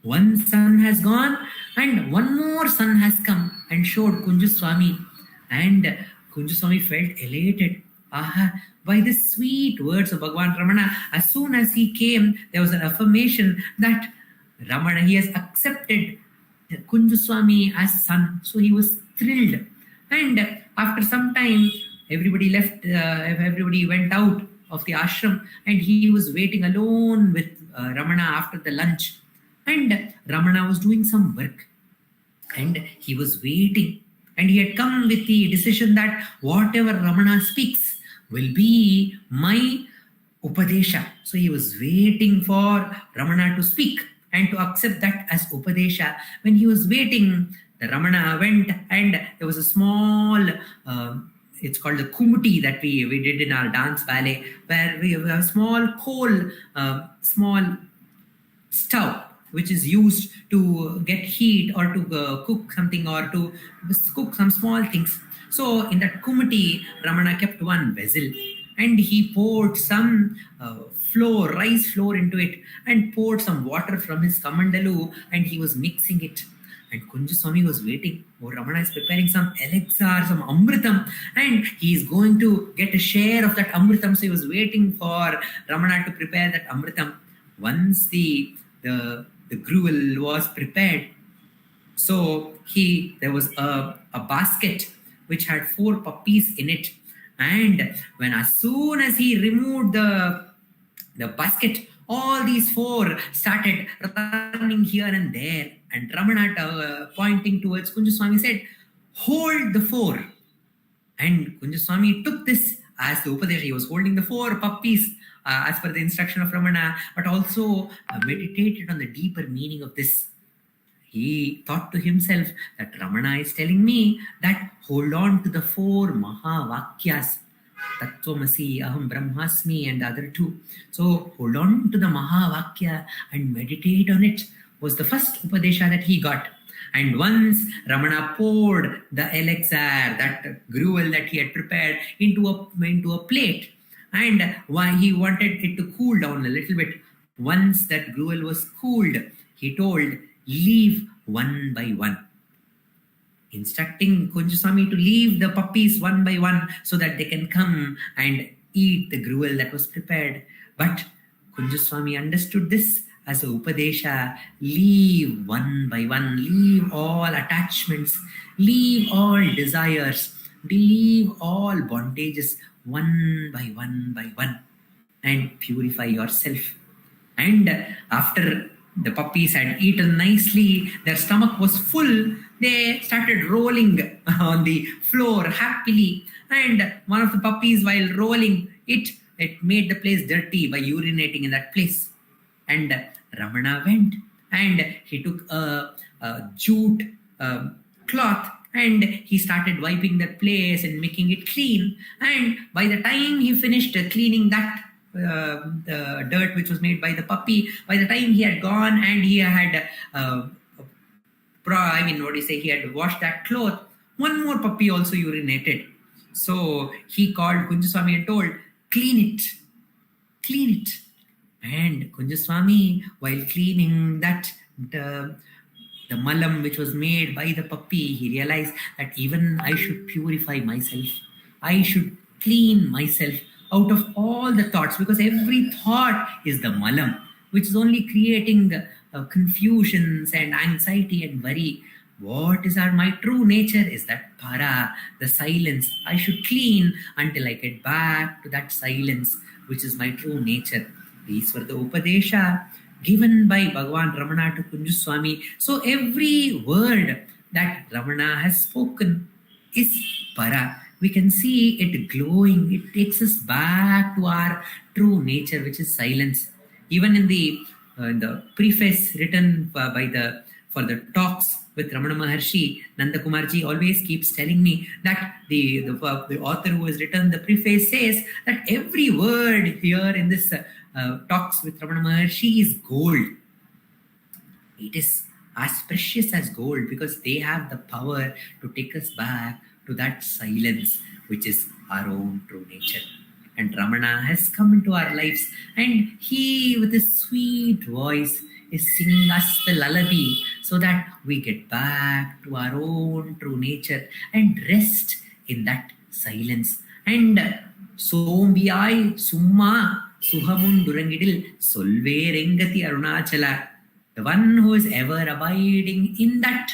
One son has gone and one more son has come," and showed Kunju Swami. And Kunju Swami felt elated. By the sweet words of Bhagavan Ramana, as soon as he came, there was an affirmation that Ramana, he has accepted Kunju Swami as son. So he was thrilled. And after some time, everybody left, everybody went out of the ashram, and he was waiting alone with Ramana after the lunch. And Ramana was doing some work, and he was waiting, and he had come with the decision that whatever Ramana speaks will be my Upadesha. So he was waiting for Ramana to speak and to accept that as Upadesha. When he was waiting, the Ramana went, and there was a small, it's called the Kumuti that we did in our dance ballet, where we have a small coal, small stove, which is used to get heat or to cook something or to cook some small things. So in that Kumuti, Ramana kept one vessel, and he poured some rice flour into it, and poured some water from his kamandalu, and he was mixing it. And Kunju Swami was waiting. Oh, Ramana is preparing some elixir, some amritam, and he is going to get a share of that amritam. So he was waiting for Ramana to prepare that amritam. Once the gruel was prepared, so there was a basket which had 4 puppies in it. And as soon as he removed the basket, all these 4 started running here and there. And Ramana, pointing towards Kunju Swami, said, "Hold the 4. And Kunju Swami took this as the Upadesha. He was holding the 4 puppies as per the instruction of Ramana, but also meditated on the deeper meaning of this. He thought to himself that Ramana is telling me that hold on to the 4 Mahavakyas, Tattvamasi, Aham Brahmasmi, and the other 2. So hold on to the Mahavakya and meditate on it," was the first Upadesha that he got. And once Ramana poured the elixir, that gruel that he had prepared, into a plate, and why he wanted it to cool down a little bit. Once that gruel was cooled, he told, "Leave one by one," instructing Kunju Swami to leave the puppies one by one so that they can come and eat the gruel that was prepared. But Kunju Swami understood this as a Upadesha, leave one by one, leave all attachments, leave all desires, leave all bondages one by one, and purify yourself. And after the puppies had eaten nicely, their stomach was full, they started rolling on the floor happily. And one of the puppies, while rolling, it made the place dirty by urinating in that place. And Ramana went and he took a jute cloth and he started wiping that place and making it clean. And by the time he finished cleaning that the dirt which was made by the puppy, by the time he had gone and he had he had washed that cloth, one more puppy also urinated. So he called Kunjaswami and told, clean it. And Kunjaswami, while cleaning that the malam which was made by the puppy, he realized that even I should purify myself. I should clean myself out of all the thoughts, because every thought is the malam, which is only creating confusions and anxiety and worry. What is my true nature is that para, the silence. I should clean until I get back to that silence, which is my true nature. These were the Upadesha given by Bhagavan Ramana to Kunjaswami. So every word that Ramana has spoken is para. We can see it glowing. It takes us back to our true nature, which is silence. Even in the preface written for the talks with Ramana Maharshi, Nandakumarji always keeps telling me that the author who has written the preface says that every word here in this talks with Ramana Maharshi is gold. It is as precious as gold because they have the power to take us back to that silence, which is our own true nature. And Ramana has come into our lives, and he, with his sweet voice, is singing us the lullaby so that we get back to our own true nature and rest in that silence. And Sombiyai Summa Suhamundurangidil Solve Rengati Arunachala, the one who is ever abiding in that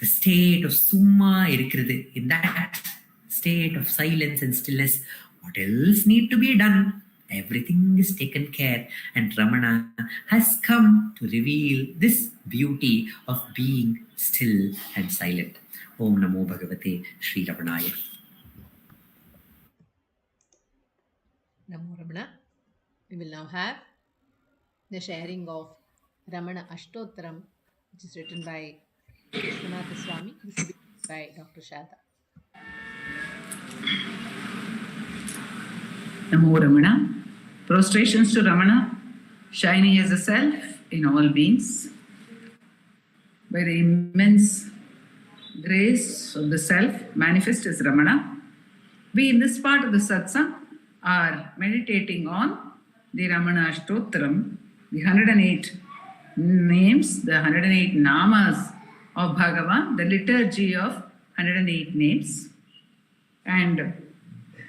the state of Summa irikkirathu, in that state of silence and stillness. What else need to be done? Everything is taken care, and Ramana has come to reveal this beauty of being still and silent. Om Namo Bhagavate Sri Ramanaya. Namo Ramana. We will now have the sharing of Ramana Ashtottaram, which is written by Vishwanatha Swami, distributed by Dr. Shada. Namo Ramana. Prostrations to Ramana, shining as a self in all beings. By the immense grace of the self manifest as Ramana, we in this part of the satsang are meditating on the Ramana Ashtottaram, the 108 names, the 108 namas of Bhagavan, the liturgy of 108 names. And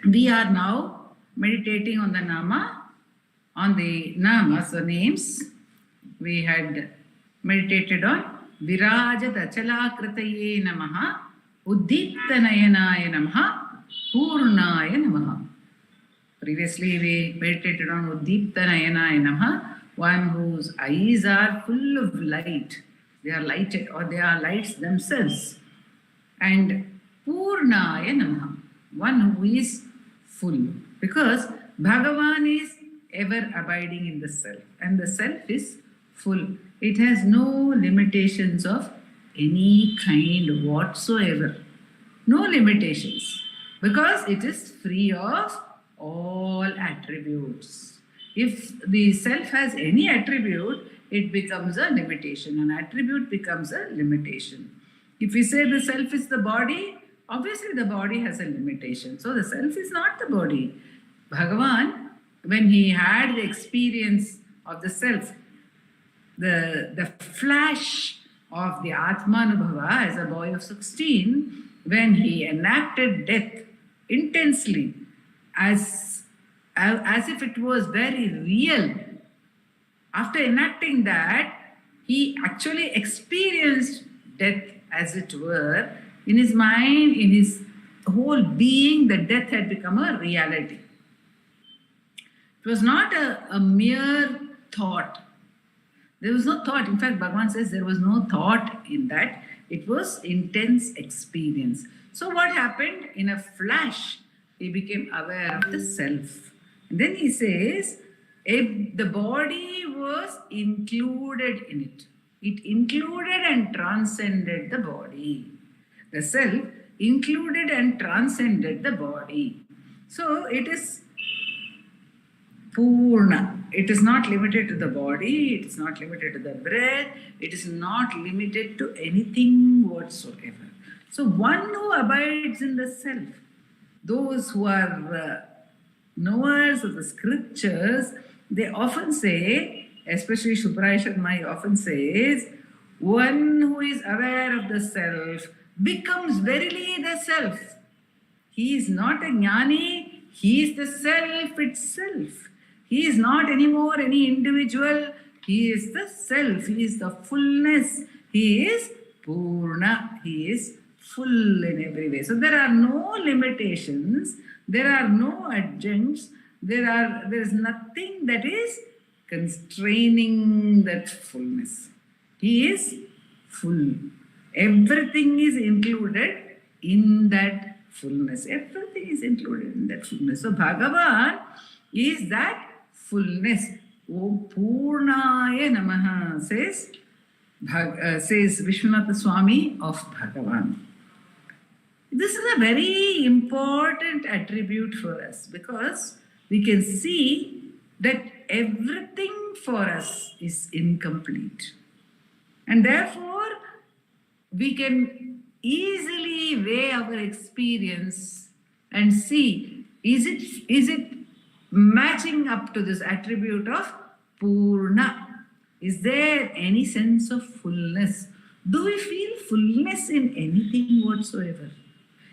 we are now meditating on the namas or names. We had meditated on Virajat Achalakೃತಯೇ Namaha, Uddiptanayanaaya Namaha, Purnaya Namaha. Previously we meditated on Uddiptanayanaaya Namaha, one whose eyes are full of light. They are lighted, or they are lights themselves. And Purnaya Namaha, one who is full. Because Bhagavan is ever abiding in the self, and the self is full. It has no limitations of any kind whatsoever. No limitations, because it is free of all attributes. If the self has any attribute, it becomes a limitation. An attribute becomes a limitation. If we say the self is the body, obviously the body has a limitation. So the self is not the body. Bhagavan, when he had the experience of the self, the flash of the Atmanubhava as a boy of 16, when he enacted death intensely, as if it was very real, After enacting that, he actually experienced death, as it were, in his mind, in his whole being. The death had become a reality. It was not a mere thought. There was no thought. In fact, Bhagavan says there was no thought in that. It was intense experience. So what happened? In a flash, he became aware of the self. And then he says, if the body was included in it. It included and transcended the body. The self included and transcended the body. So it is Purna. It is not limited to the body, it is not limited to the breath, it is not limited to anything whatsoever. So one who abides in the self, those who are knowers of the scriptures, they often say, especially Subhraya Sharma often says, one who is aware of the self becomes verily the self. He is not a jnani, he is the self itself. He is not anymore any individual, he is the self, he is the fullness, he is Purna, he is full in every way. So there are no limitations, there are no adjuncts, there is nothing that is constraining that fullness. He is full. Everything is included in that fullness. Everything is included in that fullness. So Bhagavan is that fullness. O Purnaya Namaha, says Vishwanath Swami of Bhagavan. This is a very important attribute for us because we can see that everything for us is incomplete. And therefore, we can easily weigh our experience and see, is it matching up to this attribute of Purna? Is there any sense of fullness? Do we feel fullness in anything whatsoever?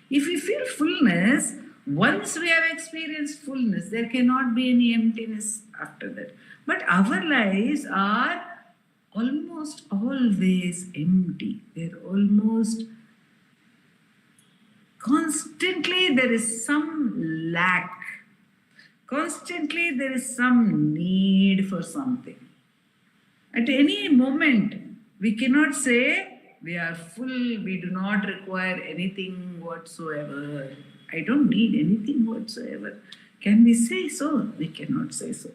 If we feel fullness, once we have experienced fullness, there cannot be any emptiness after that. But our lives are almost always empty. They're almost constantly there is some lack. Constantly there is some need for something. At any moment, we cannot say we are full, we do not require anything whatsoever. I don't need anything whatsoever. Can we say so? We cannot say so.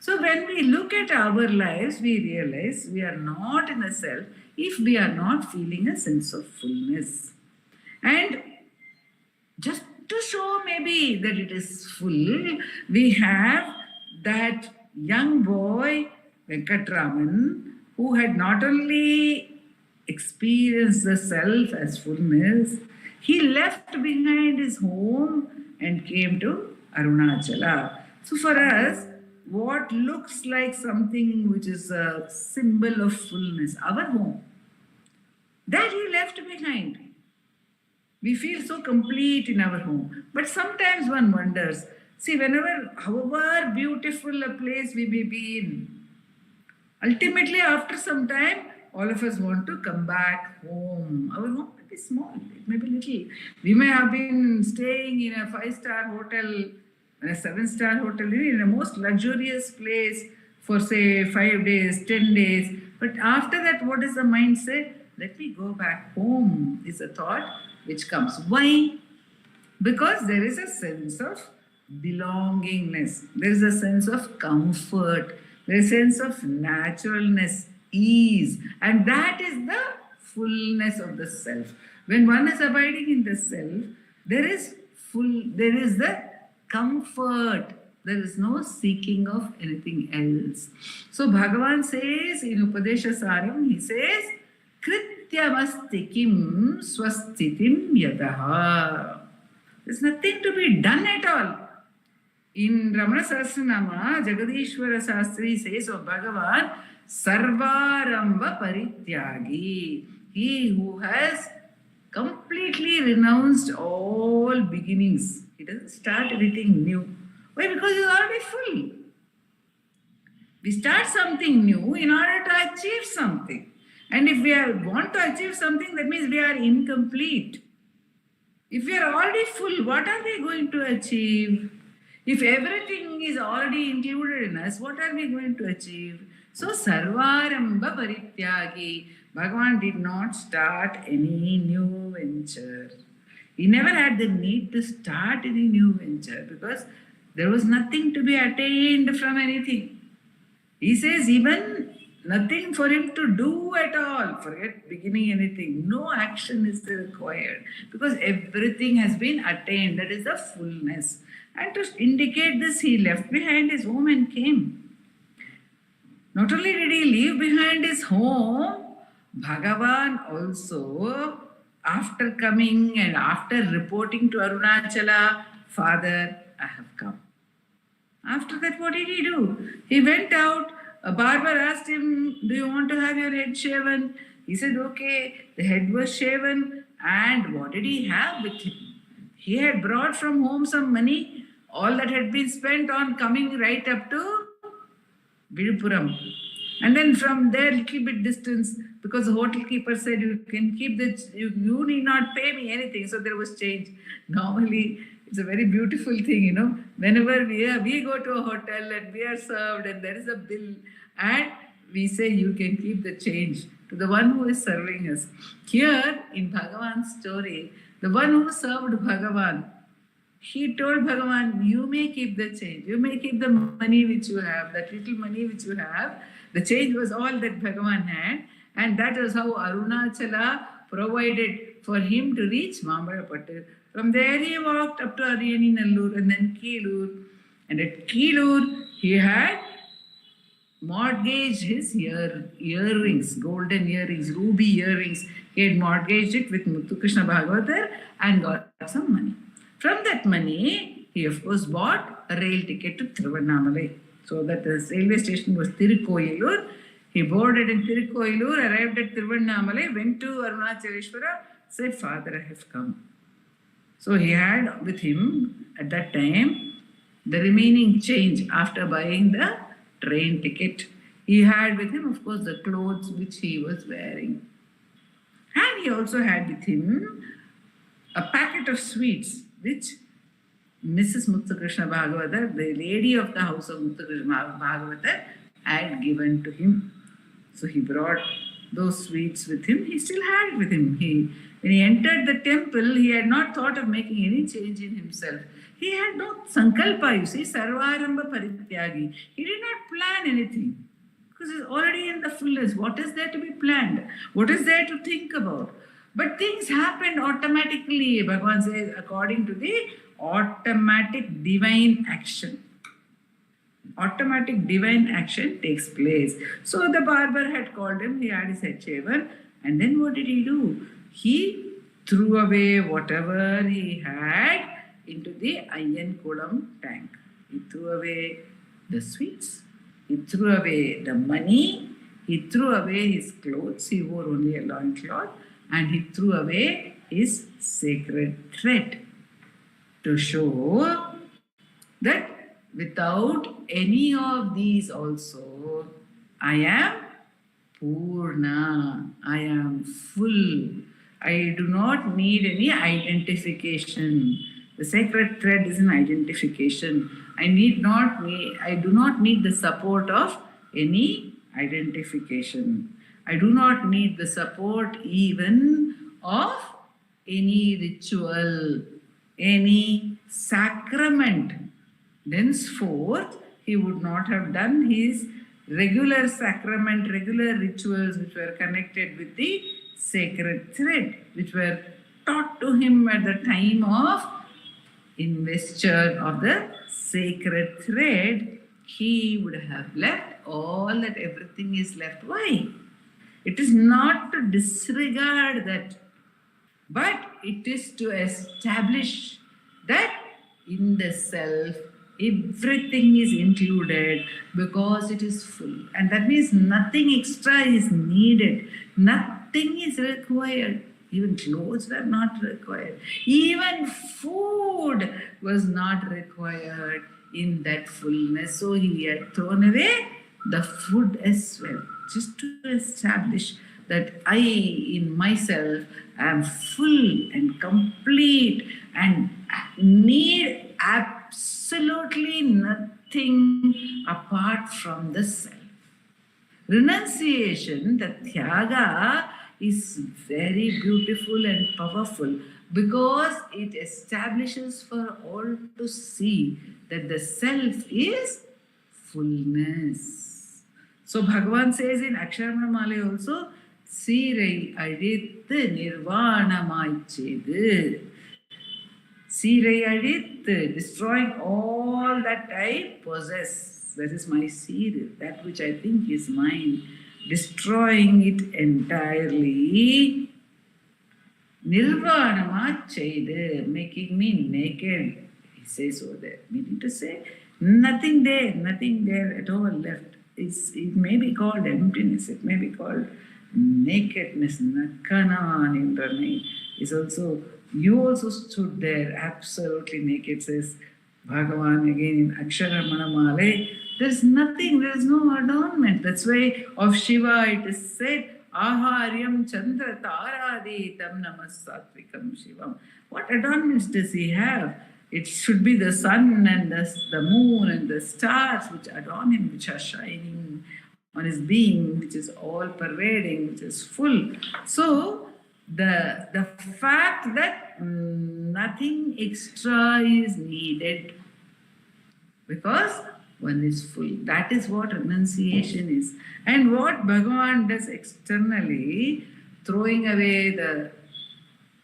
So when we look at our lives, we realize we are not in a self if we are not feeling a sense of fullness. And just to show maybe that it is full, we have that young boy, Venkataraman, who had not only experienced the self as fullness, he left behind his home and came to Arunachala. So for us, what looks like something which is a symbol of fullness, our home, that he left behind. We feel so complete in our home. But sometimes one wonders, see, however beautiful a place we may be in, ultimately after some time, all of us want to come back home. Our home may be small, it may be little. We may have been staying in a 5-star hotel, in a 7-star hotel, in a most luxurious place for say 5 days, 10 days. But after that, what is the mindset? Let me go back home is a thought which comes. Why? Because there is a sense of belongingness. There is a sense of comfort. There is a sense of naturalness, ease. And that is the fullness of the self. When one is abiding in the self, there is the comfort. There is no seeking of anything else. So Bhagavan says in Upadesa Saram, he says, Krityamasti kim swasthitim yadaha. There's nothing to be done at all. In Ramana Satsang, Jagadeeshwara Sastri says of Bhagavan, Sarvaramba Parityagi. He who has completely renounced all beginnings. He doesn't start anything new. Why? Because he's already full. We start something new in order to achieve something. And if we want to achieve something, that means we are incomplete. If we are already full, what are we going to achieve? If everything is already included in us, what are we going to achieve? So, Sarvarambha Parityagi, Bhagavan did not start any new venture. He never had the need to start any new venture because there was nothing to be attained from anything. He says even nothing for him to do at all. Forget beginning anything. No action is required because everything has been attained. That is the fullness. And to indicate this, he left behind his home and came. Not only did he leave behind his home, Bhagavan also, after coming and after reporting to Arunachala, Father, I have come. After that, what did he do? He went out. A barber asked him, do you want to have your head shaven? He said, okay. The head was shaven. And what did he have with him? He had brought from home some money, all that had been spent on coming right up to Vidupuram. And then from there, little bit distance, because the hotel keeper said, you can keep you need not pay me anything. So there was change. Normally, it's a very beautiful thing, Whenever we go to a hotel and we are served and there is a bill and we say you can keep the change to the one who is serving us. Here in Bhagavan's story, the one who served Bhagavan, he told Bhagavan, you may keep the change. You may keep the money which you have, that little money which you have. The change was all that Bhagavan had. And that is how Arunachala provided for him to reach Mambalapattu. From there he walked up to Ariyani Nallur and then Keelur. And at Keelur he had mortgaged his earrings, golden earrings, ruby earrings. He had mortgaged it with Muthu Krishna Bhagavatar and got some money. From that money, he of course bought a rail ticket to Tiruvannamalai. So that the railway station was Tirukoyilur. He boarded in Tirukoyilur, arrived at Tiruvannamalai, went to Arunachaleshwara, said, Father, I have come. So he had with him at that time the remaining change after buying the train ticket. He had with him, of course, the clothes which he was wearing. And he also had with him a packet of sweets which Mrs. Muthu Krishna Bhagavatar, the lady of the house of Muthu Krishna Bhagavatar, had given to him. So he brought those sweets with him. He still had it with him. When he entered the temple, he had not thought of making any change in himself. He had no sankalpa, you see, sarvarambha parityagi. He did not plan anything because he's already in the fullness. What is there to be planned? What is there to think about? But things happened automatically, Bhagavan says, according to the automatic divine action. Automatic divine action takes place. So the barber had called him, he had his head shaven, and then what did he do? He threw away whatever he had into the Ayyan Kulam tank. He threw away the sweets, he threw away the money, he threw away his clothes, he wore only a loincloth, and he threw away his sacred thread to show that without any of these also, I am Purna, I am full. I do not need any identification. The sacred thread is an identification. I do not need the support of any identification. I do not need the support even of any ritual, any sacrament. Thenceforth, he would not have done his regular sacrament, regular rituals which were connected with the sacred thread, which were taught to him at the time of investiture of the sacred thread. He would have left all that, everything is left. Why? It is not to disregard that, but it is to establish that in the self, everything is included because it is full. And that means nothing extra is needed. Nothing is required. Even clothes were not required. Even food was not required in that fullness. So he had thrown away the food as well, just to establish that I in myself am full and complete and need absolutely nothing apart from the self. Renunciation, the Tyaga, is very beautiful and powerful because it establishes for all to see that the self is fullness. So Bhagavan says in Aksharamanamalai also, Sirai adith nirvanamaichedu. Sirai adith, destroying all that I possess. That is my seed, that which I think is mine, destroying it entirely. Nirvanama chaide, making me naked. He says over there, meaning to say, nothing there at all left. It may be called emptiness, it may be called nakedness. Nakana Nindranai is also, you also stood there absolutely naked, says Bhagavan again in Aksharamanamalai. There's nothing, there's no adornment. That's why of Shiva it is said, Aharyam Chandra Taradi Tam Namasatvikam Shivam. What adornments does he have? It should be the sun and the moon and the stars which adorn him, which are shining on his being, which is all pervading, which is full. So the fact that nothing extra is needed because one is full. That is what renunciation is. And what Bhagavan does externally, throwing away the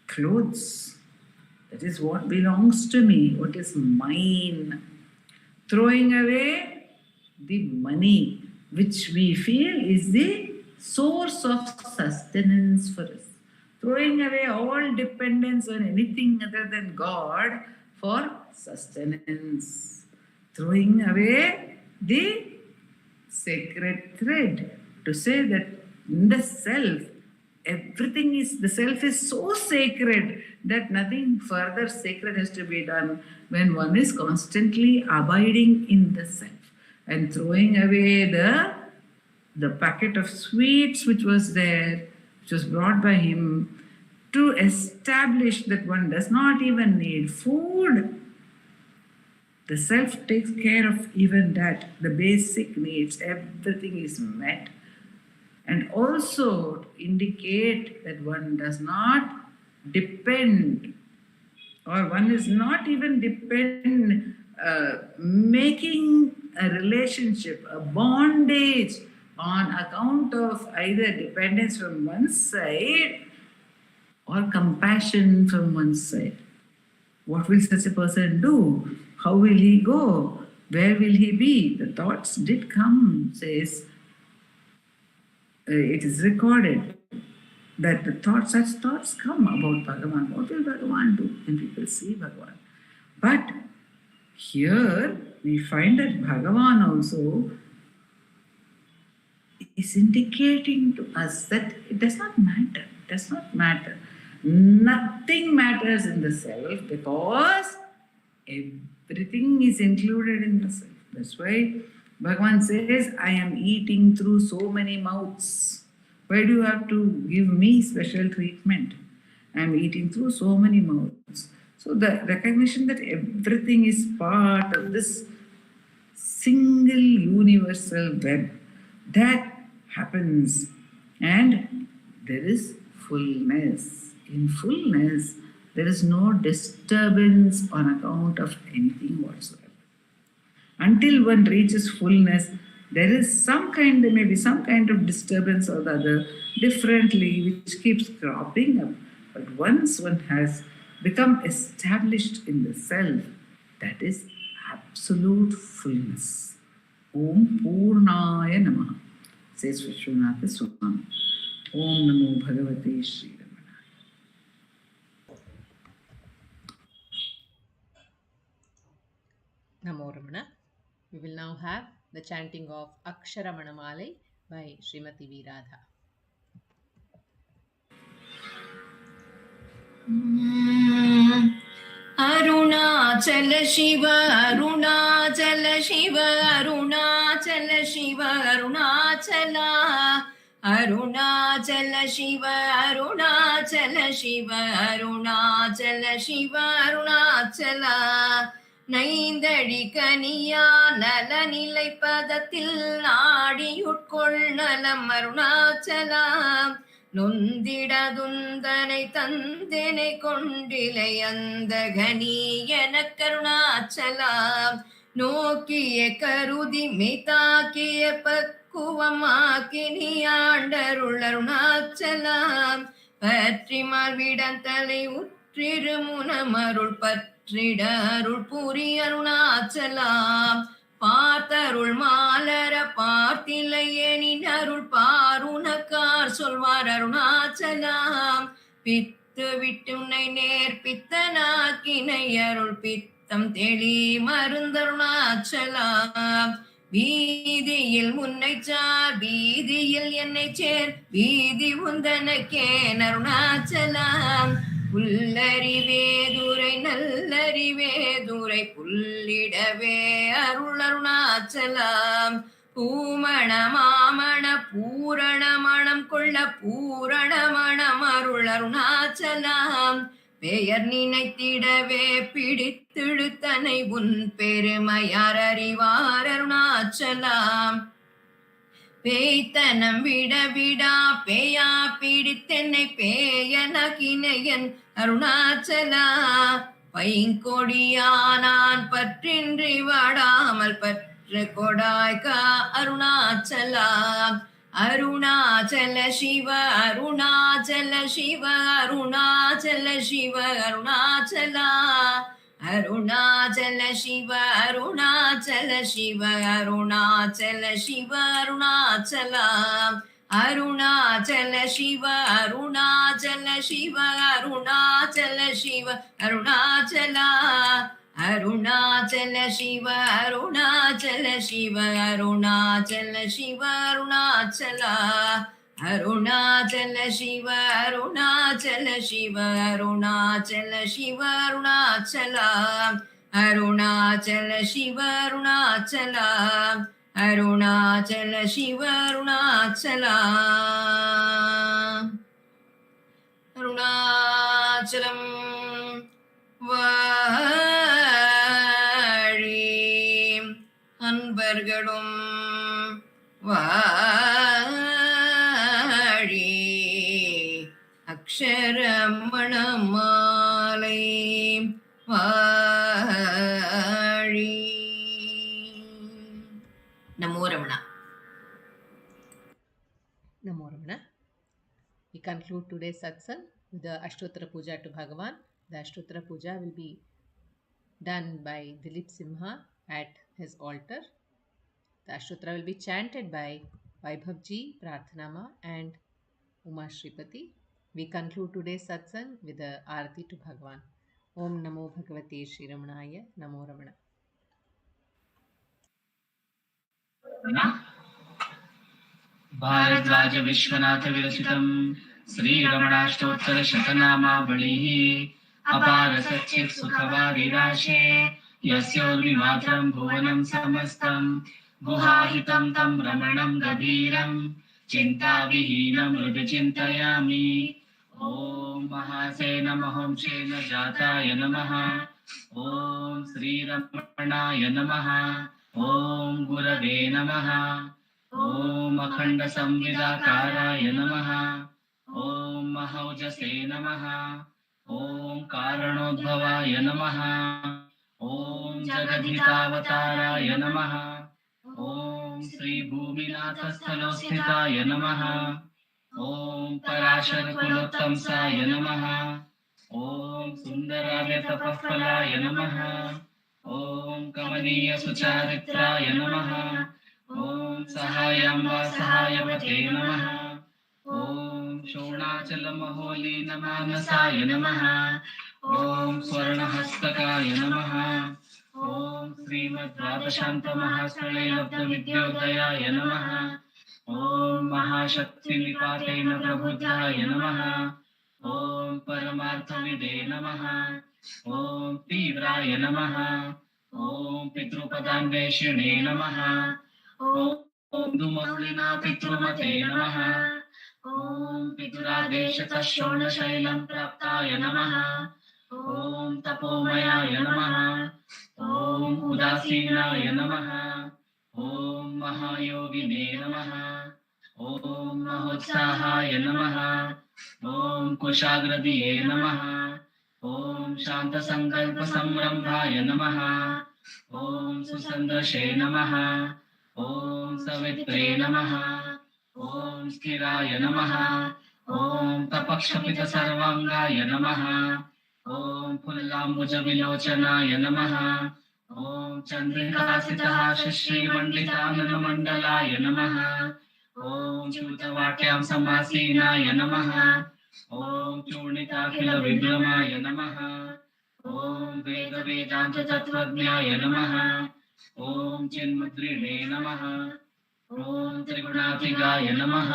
clothes, that is what belongs to me, what is mine. Throwing away the money, which we feel is the source of sustenance for us. Throwing away all dependence on anything other than God for sustenance. Throwing away the sacred thread to say that in the self, everything is, the self is so sacred that nothing further sacred has to be done when one is constantly abiding in the self. And throwing away the packet of sweets which was there, which was brought by him, to establish that one does not even need food. The self takes care of even that, the basic needs, everything is met. And also indicate that one does not depend, or one is not even making a relationship, a bondage on account of either dependence from one side or compassion from one side. What will such a person do? How will he go? Where will he be? The thoughts did come, says, it is recorded that such thoughts come about Bhagavan. What will Bhagavan do when people see Bhagavan? But here we find that Bhagavan also is indicating to us that it does not matter. It does not matter. Nothing matters in the self because everything is included in the self. That's why Bhagavan says, I am eating through so many mouths. Why do you have to give me special treatment? I am eating through so many mouths. So the recognition that everything is part of this single universal web, that happens. And there is fullness. In fullness, there is no disturbance on account of anything whatsoever. Until one reaches fullness, there is there may be some kind of disturbance or the other differently, which keeps cropping up. But once one has become established in the self, that is absolute fullness. Om Purnaya Namaha, says Vishwanatha Swami. Om Namo Bhagavate Sri Ramanaya. Namo Ramana. We will now have the chanting of Aksharamanamalai by Srimati V. Radha. Arunachala Shiva, Arunachala Arunachal சிவ அருணாச்சல சிவ அருணாச்சலா அருணாச்சல சிவ அருணாச்சல சிவ அருணாச்சல சிவ அருணாச்சலா நைந்தடி கனியா நல நிலை பதத்தில் நாடியுட்கொள் நலம் அருணாச்சலா நொந்திட துந்தனை தந்தனை கொண்டிலை அந்த கனி என கருணாச்சலா நோக்கிய கருதி மெய்தாக்கிய பக்குவமாக்கி ஆண்டருள் அருணாச்சலா பற்றி மார்விடன் தலை உற்றிரு முனமருள் பற்றிட அருள் புரி அருணாச்சலா பார்த்தருள் மாலர பார்த்திலையெனின் அருள் பாருணக்கார் சொல்வார் அருணாச்சலா பித்து விட்டுனை நேர்பித்தனாக்கினை அருள் பித்தம் தெளி மருந்தருணாச்சலா வீதியில் முன்னை சார் வீதியில் என்னை சேர் வீதி உந்தனக்கே அருணாச்சலா புல்லறிவேதுரை நல்லறிவேதுரை புல்லிடவே அருள் அருணாச்சலாம் பூமண மாமண பூரண மணம் கொள்ள பூரண மணம் அருள் அருணாச்சலாம் பெயர் நினைத்திடவே பிடித்திடுத்தனை உன் பெருமையார் அறிவார் அருணாச்சலாம் பேய்த்தனம் விட விடா பேயா பிடித்தென்னை பேயனகினையன் அருணாச்சலா பைங்கொடியானான் பற்றின்றி வாடாமல் பற்று கொடாய்கா அருணாச்சலா அருணாச்சல சிவ அருணாச்சல சிவ அருணாச்சல சிவ அருணாச்சலா அருணாச்சல சிவ அருணாச்சல சிவ அருணாச்சல சிவ அருணாச்சலா அருணாச்சல சிவ அருணாச்சல சிவ அருணாச்சல சிவ அருணாச்சலா அருணாச்சல சிவ அருணாச்சல சிவ அருணாச்சல சிவ அருணாச்சலா அருணாச்சல சிவ அருணாச்சல சிவ அருணாச்சல சிவ அருணாச்சலா அருணாச்சல சிவ அருணாச்சலா அருணாச்சல சிவ அருணாச்சலா அருணாச்சலம் வாழி அன்பர்களும் வாழி அக்ஷரமணமாலை வாழி. நமோ Ramana. Namo Ramana. We conclude today's satsang with the Ashtottara puja to Bhagavan. The Ashtottara puja will be done by Dileep Simha at his altar. The Ashtottara will be chanted by Vaibhavji, Prarthana and Uma Sripathy. We conclude today's satsang with the Arati to Bhagavan. Om Namo Bhagavate Shri Ramanaya. Namo Ramana. Bhardwaj Vishwanath विरचितम् Shri रमणाष्टोत्तर शतनामावलिः अपार सच्चित् सुखवारिराशे यस्योर्विमात्रम् भुवनम् समस्तम् गुहाहितम् तम् रमणम् गभीरम् चिन्ताविहीनम् हृदि चिन्तयामि. ॐ महासेन महंसेन जाताय नमः. ॐ श्रीरमणाय नमः. ॐ गुरवे नमः. ॐ अखण्ड संविदाकाराय नमः. ॐ महौजसे नमः. ॐ कारणोद्भवाय नमः. ॐ जगदितावताराय नमः. ॐ श्रीभूमिनाथस्थलोस्थिताय नमः. ॐ पराशरकुलोत्तंसाय नमः. ॐ सुन्दरार्यतपःफलाय नमः. ॐ कमनीयसुचारित्राय नमः. ॐ सहायम्बा सहायवते नमः. ॐ शोणाचलमहोलीनमानसाय नमः. ॐ स्वर्णहस्तकाय नमः. ॐ श्रीमद्वादशान्तमहास्थले लब्धविद्योदयाय नमः. ॐ महाशक्तिनिपातेन प्रबुद्धाय नमः. ॐ परमार्थविदे नमः. ॐ तीव्राय नमः. ॐ पितृपदान्वेषिणे नमः ॐ धूमौलिना पितृमते नमः ॐ पितुरादेशतः शोणशैलं प्राप्ताय नमः ॐ तपोमयाय नमः ॐ उदासीनाय नमः ॐ महायोगिने नमः ॐ महोत्साहाय नमः ॐ कुशाग्रदिये नमः ॐ शान्तसङ्कल्पसंरम्भाय नमः ॐ सुसन्दर्शे नमः ॐ सवित्रे नमः ॐ स्थिराय नमः ॐ तपक्षपितसर्वाङ्गाय नमः ॐ फुल्लाम्बुजविलोचनाय नमः ॐ चन्द्रिकासितः श्रीमण्डिताननमण्डलाय नमः ॐ च्यूतवाट्यां समासीनाय नमः ॐ चूर्णिताखिलविभ्रमाय नमः ॐ वेदवेदान्ततत्त्वज्ञाय नमः ॐ चिन्मुद्रिणे नमः ॐ त्रिगुणातिगाय नमः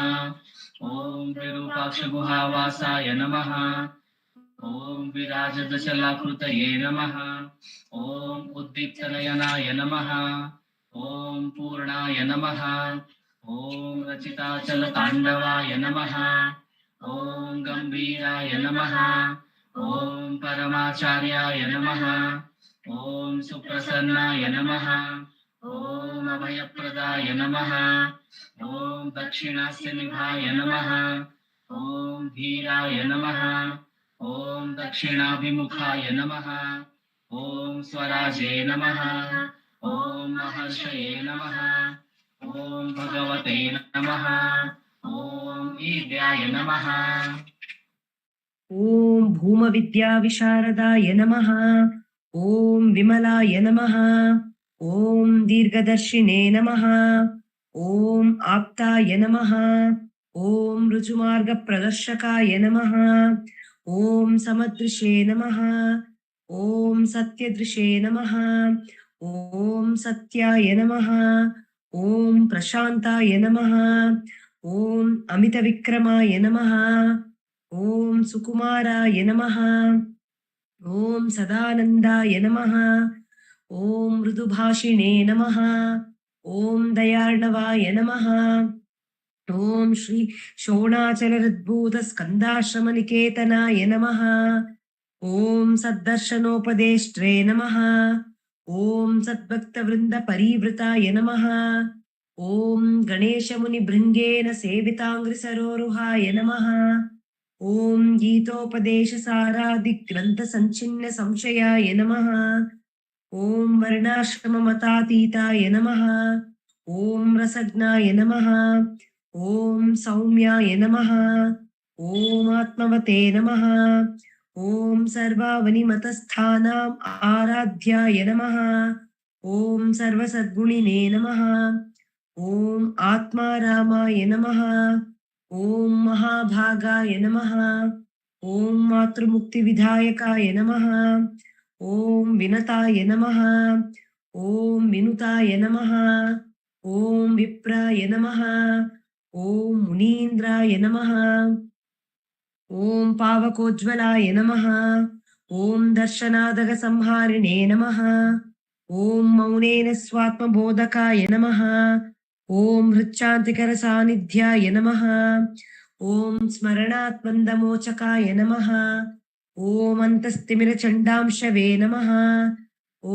ॐ विरूपाक्षगुहावासाय नमः ॐ विराजदशलाकृतये नमः ॐ उद्दीप्तनयनाय नमः ॐ पूर्णाय नमः ॐ रचिताचलताण्डवाय नमः ॐ गम्भीराय नमः ॐ परमाचार्याय नमः ॐ सुप्रसन्नाय नमः ॐ अभयप्रदाय नमः ॐ दक्षिणास्य निभाय नमः ॐ धीराय नमः ॐ दक्षिणाभिमुखाय नमः ॐ स्वराजे नमः ॐ महर्षये नमः ॐ भगवते नमः ॐ ईद्याय नमः ॐ भूमविद्याविशारदाय नमः ॐ विमलाय नमः ॐ दीर्घदर्शिने नमः ॐ आप्ताय नमः ॐ ऋजुमार्गप्रदर्शकाय नमः ॐ समदृशे नमः ॐ सत्यदृशे नमः ॐ सत्याय नमः ॐ प्रशान्ताय नमः ॐ अमितविक्रमाय नमः ॐ सुकुमाराय नमः ॐ सदानन्दाय नमः ॐ मृदुभाषिणे नमः ॐ दयार्णवाय नमः ॐ श्री शोणाचलहृद्भूतस्कन्दाश्रमनिकेतनाय नमः ॐ सद्दर्शनोपदेष्ट्रे नमः ॐ सद्भक्तवृन्दपरिवृताय नमः ॐ गणेशमुनिभृङ्गेन सेविताङ्घ्रिसरोरुहाय नमः ॐ गीतोपदेशसारादिग्रन्थसञ्छिन्नसंशयाय नमः ॐ वर्णाश्रममतातीताय नमः ॐ रसज्ञाय नमः ॐ सौम्याय नमः ॐ आत्मवते नमः ॐ सर्वावनिमतस्थानाम् आराध्याय नमः ॐ सर्वसद्गुणिने नमः ॐ आत्मारामाय नमः ॐ महाभागाय नमः ॐ मातृमुक्तिविधायकाय नमः ॐ विनताय नमः ॐ विनुताय नमः ॐ विप्राय नमः ॐ मुनीन्द्राय नमः ॐ पावकोज्ज्वलाय नमः ॐ दर्शनादगसंहारिणे नमः ॐ मौनेन स्वात्मबोधकाय नमः ॐ हृच्चान्तिकरसान्निध्याय नमः ॐ स्मरणात्मन्दमोचकाय नमः ॐ अन्तस्तिमिरचण्डांशवे नमः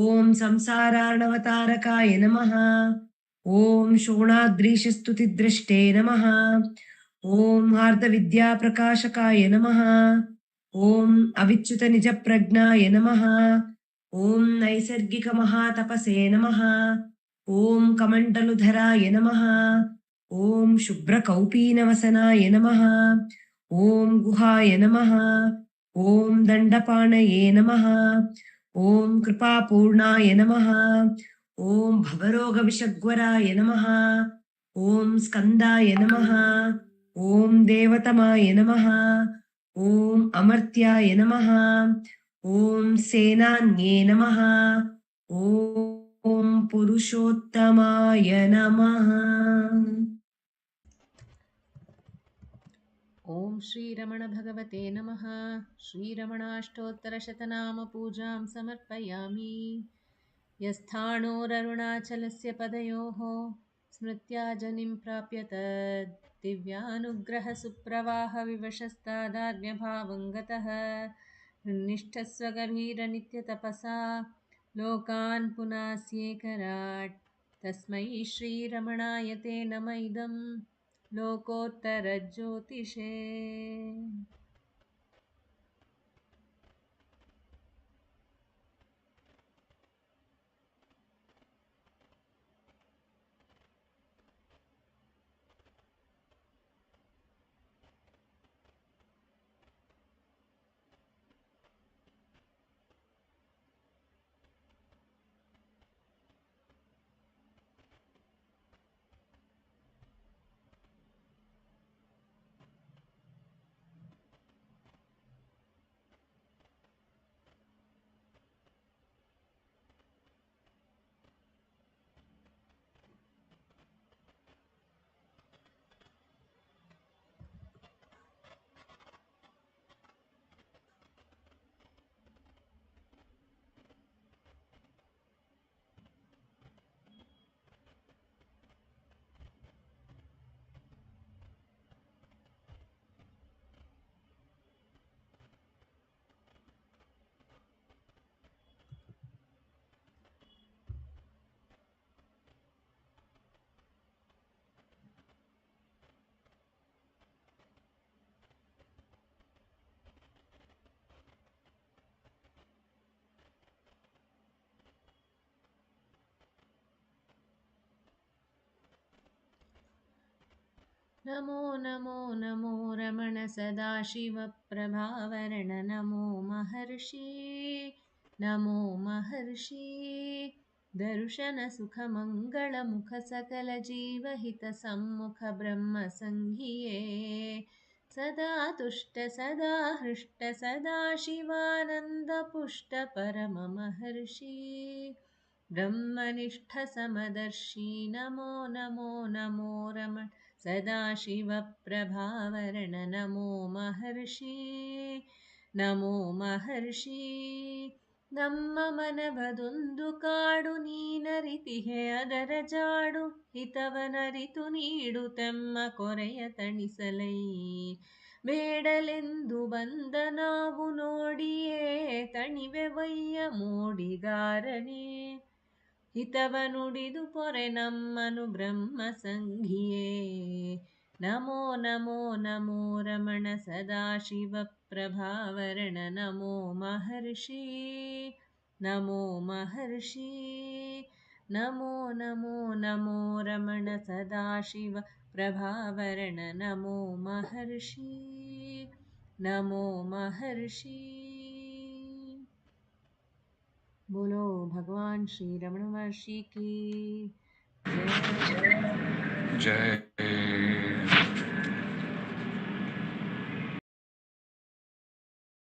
ॐ संसारार्णवतारकाय नमः ॐ शोणाद्रीशस्तुतिद्रष्टे नमः ॐ हार्दविद्याप्रकाशकाय नमः ॐ अविच्युतनिजप्रज्ञाय नमः ॐ नैसर्गिकमहातपसे नमः ॐ कमण्डलुधराय नमः ॐ शुभ्रकौपीनवसनाय नमः ॐ गुहाय नमः ॐ दण्डपाणये नमः ॐ कृपापूर्णाय नमः ॐ भवरोगविषग्वराय नमः ॐ स्कन्दाय नमः ॐ देवतमाय नमः ॐ अमर्त्याय नमः ॐ सेनान्ये नमः ॐ पुरुषोत्तमाय नमः ॐ श्रीरमणभगवते नमः। श्रीरमणाष्टोत्तरशतनामपूजां समर्पयामि। यस्थाणोररुणाचलस्य पदयोः स्मृत्या जनिं प्राप्य तद् दिव्यानुग्रहसुप्रवाहविवशस्तादात्म्यभावं गतः निष्ठस्वगभीरनित्यतपसा लोकान् पुनास्येकराट् तस्मै श्रीरमणाय ते नम इदं लोकोत्तरज्योतिषे। नमो नमो नमो रमण सदाशिवप्रभावरण नमो महर्षि नमो महर्षि दर्शनसुखमङ्गलमुखसकलजीवहितसम्मुख ब्रह्मसंहिये सदा तुष्ट सदा हृष्ट सदा शिवानन्दपुष्ट परममहर्षि ब्रह्मनिष्ठसमदर्शी नमो नमो नमो रमण सदाशिवप्रभावरण नमो महर्षि नमो महर्षि ನಮ್ಮ ಮನವದೊಂದು ಕಾಡು ನೀನರಿತಿಹೆ ಅದರ ಜಾಡು ಹಿತವನರಿತು ನೀಡುತ್ತೆಮ್ಮ ಕೊರೆಯ ತಣಿಸಲೈ ಬೇಡಲೆಂದು ಬಂದ ನಾವು ನೋಡಿಯೇ ತಣಿವೆವಯ್ಯ ಮೋಡಿಗಾರನೇ ಹಿತವ ನುಡಿದು ಪೊರೆ ನಮ್ಮನು ಬ್ರಹ್ಮ ಸಂಘಿಯೇ ನಮೋ ನಮೋ ನಮೋ ರಮಣ ಸದಾಶಿವ ಪ್ರಭಾವರಣ ನಮೋ ಮಹರ್ಷಿ ನಮೋ ಮಹರ್ಷಿ ನಮೋ ನಮೋ ನಮೋ ರಮಣ ಸದಾಶಿವ ಪ್ರಭಾವರಣ ನಮೋ ಮಹರ್ಷಿ ನಮೋ ಮಹರ್ಷಿ। बोलो भगवान श्री रमण महर्षि की जय। जय।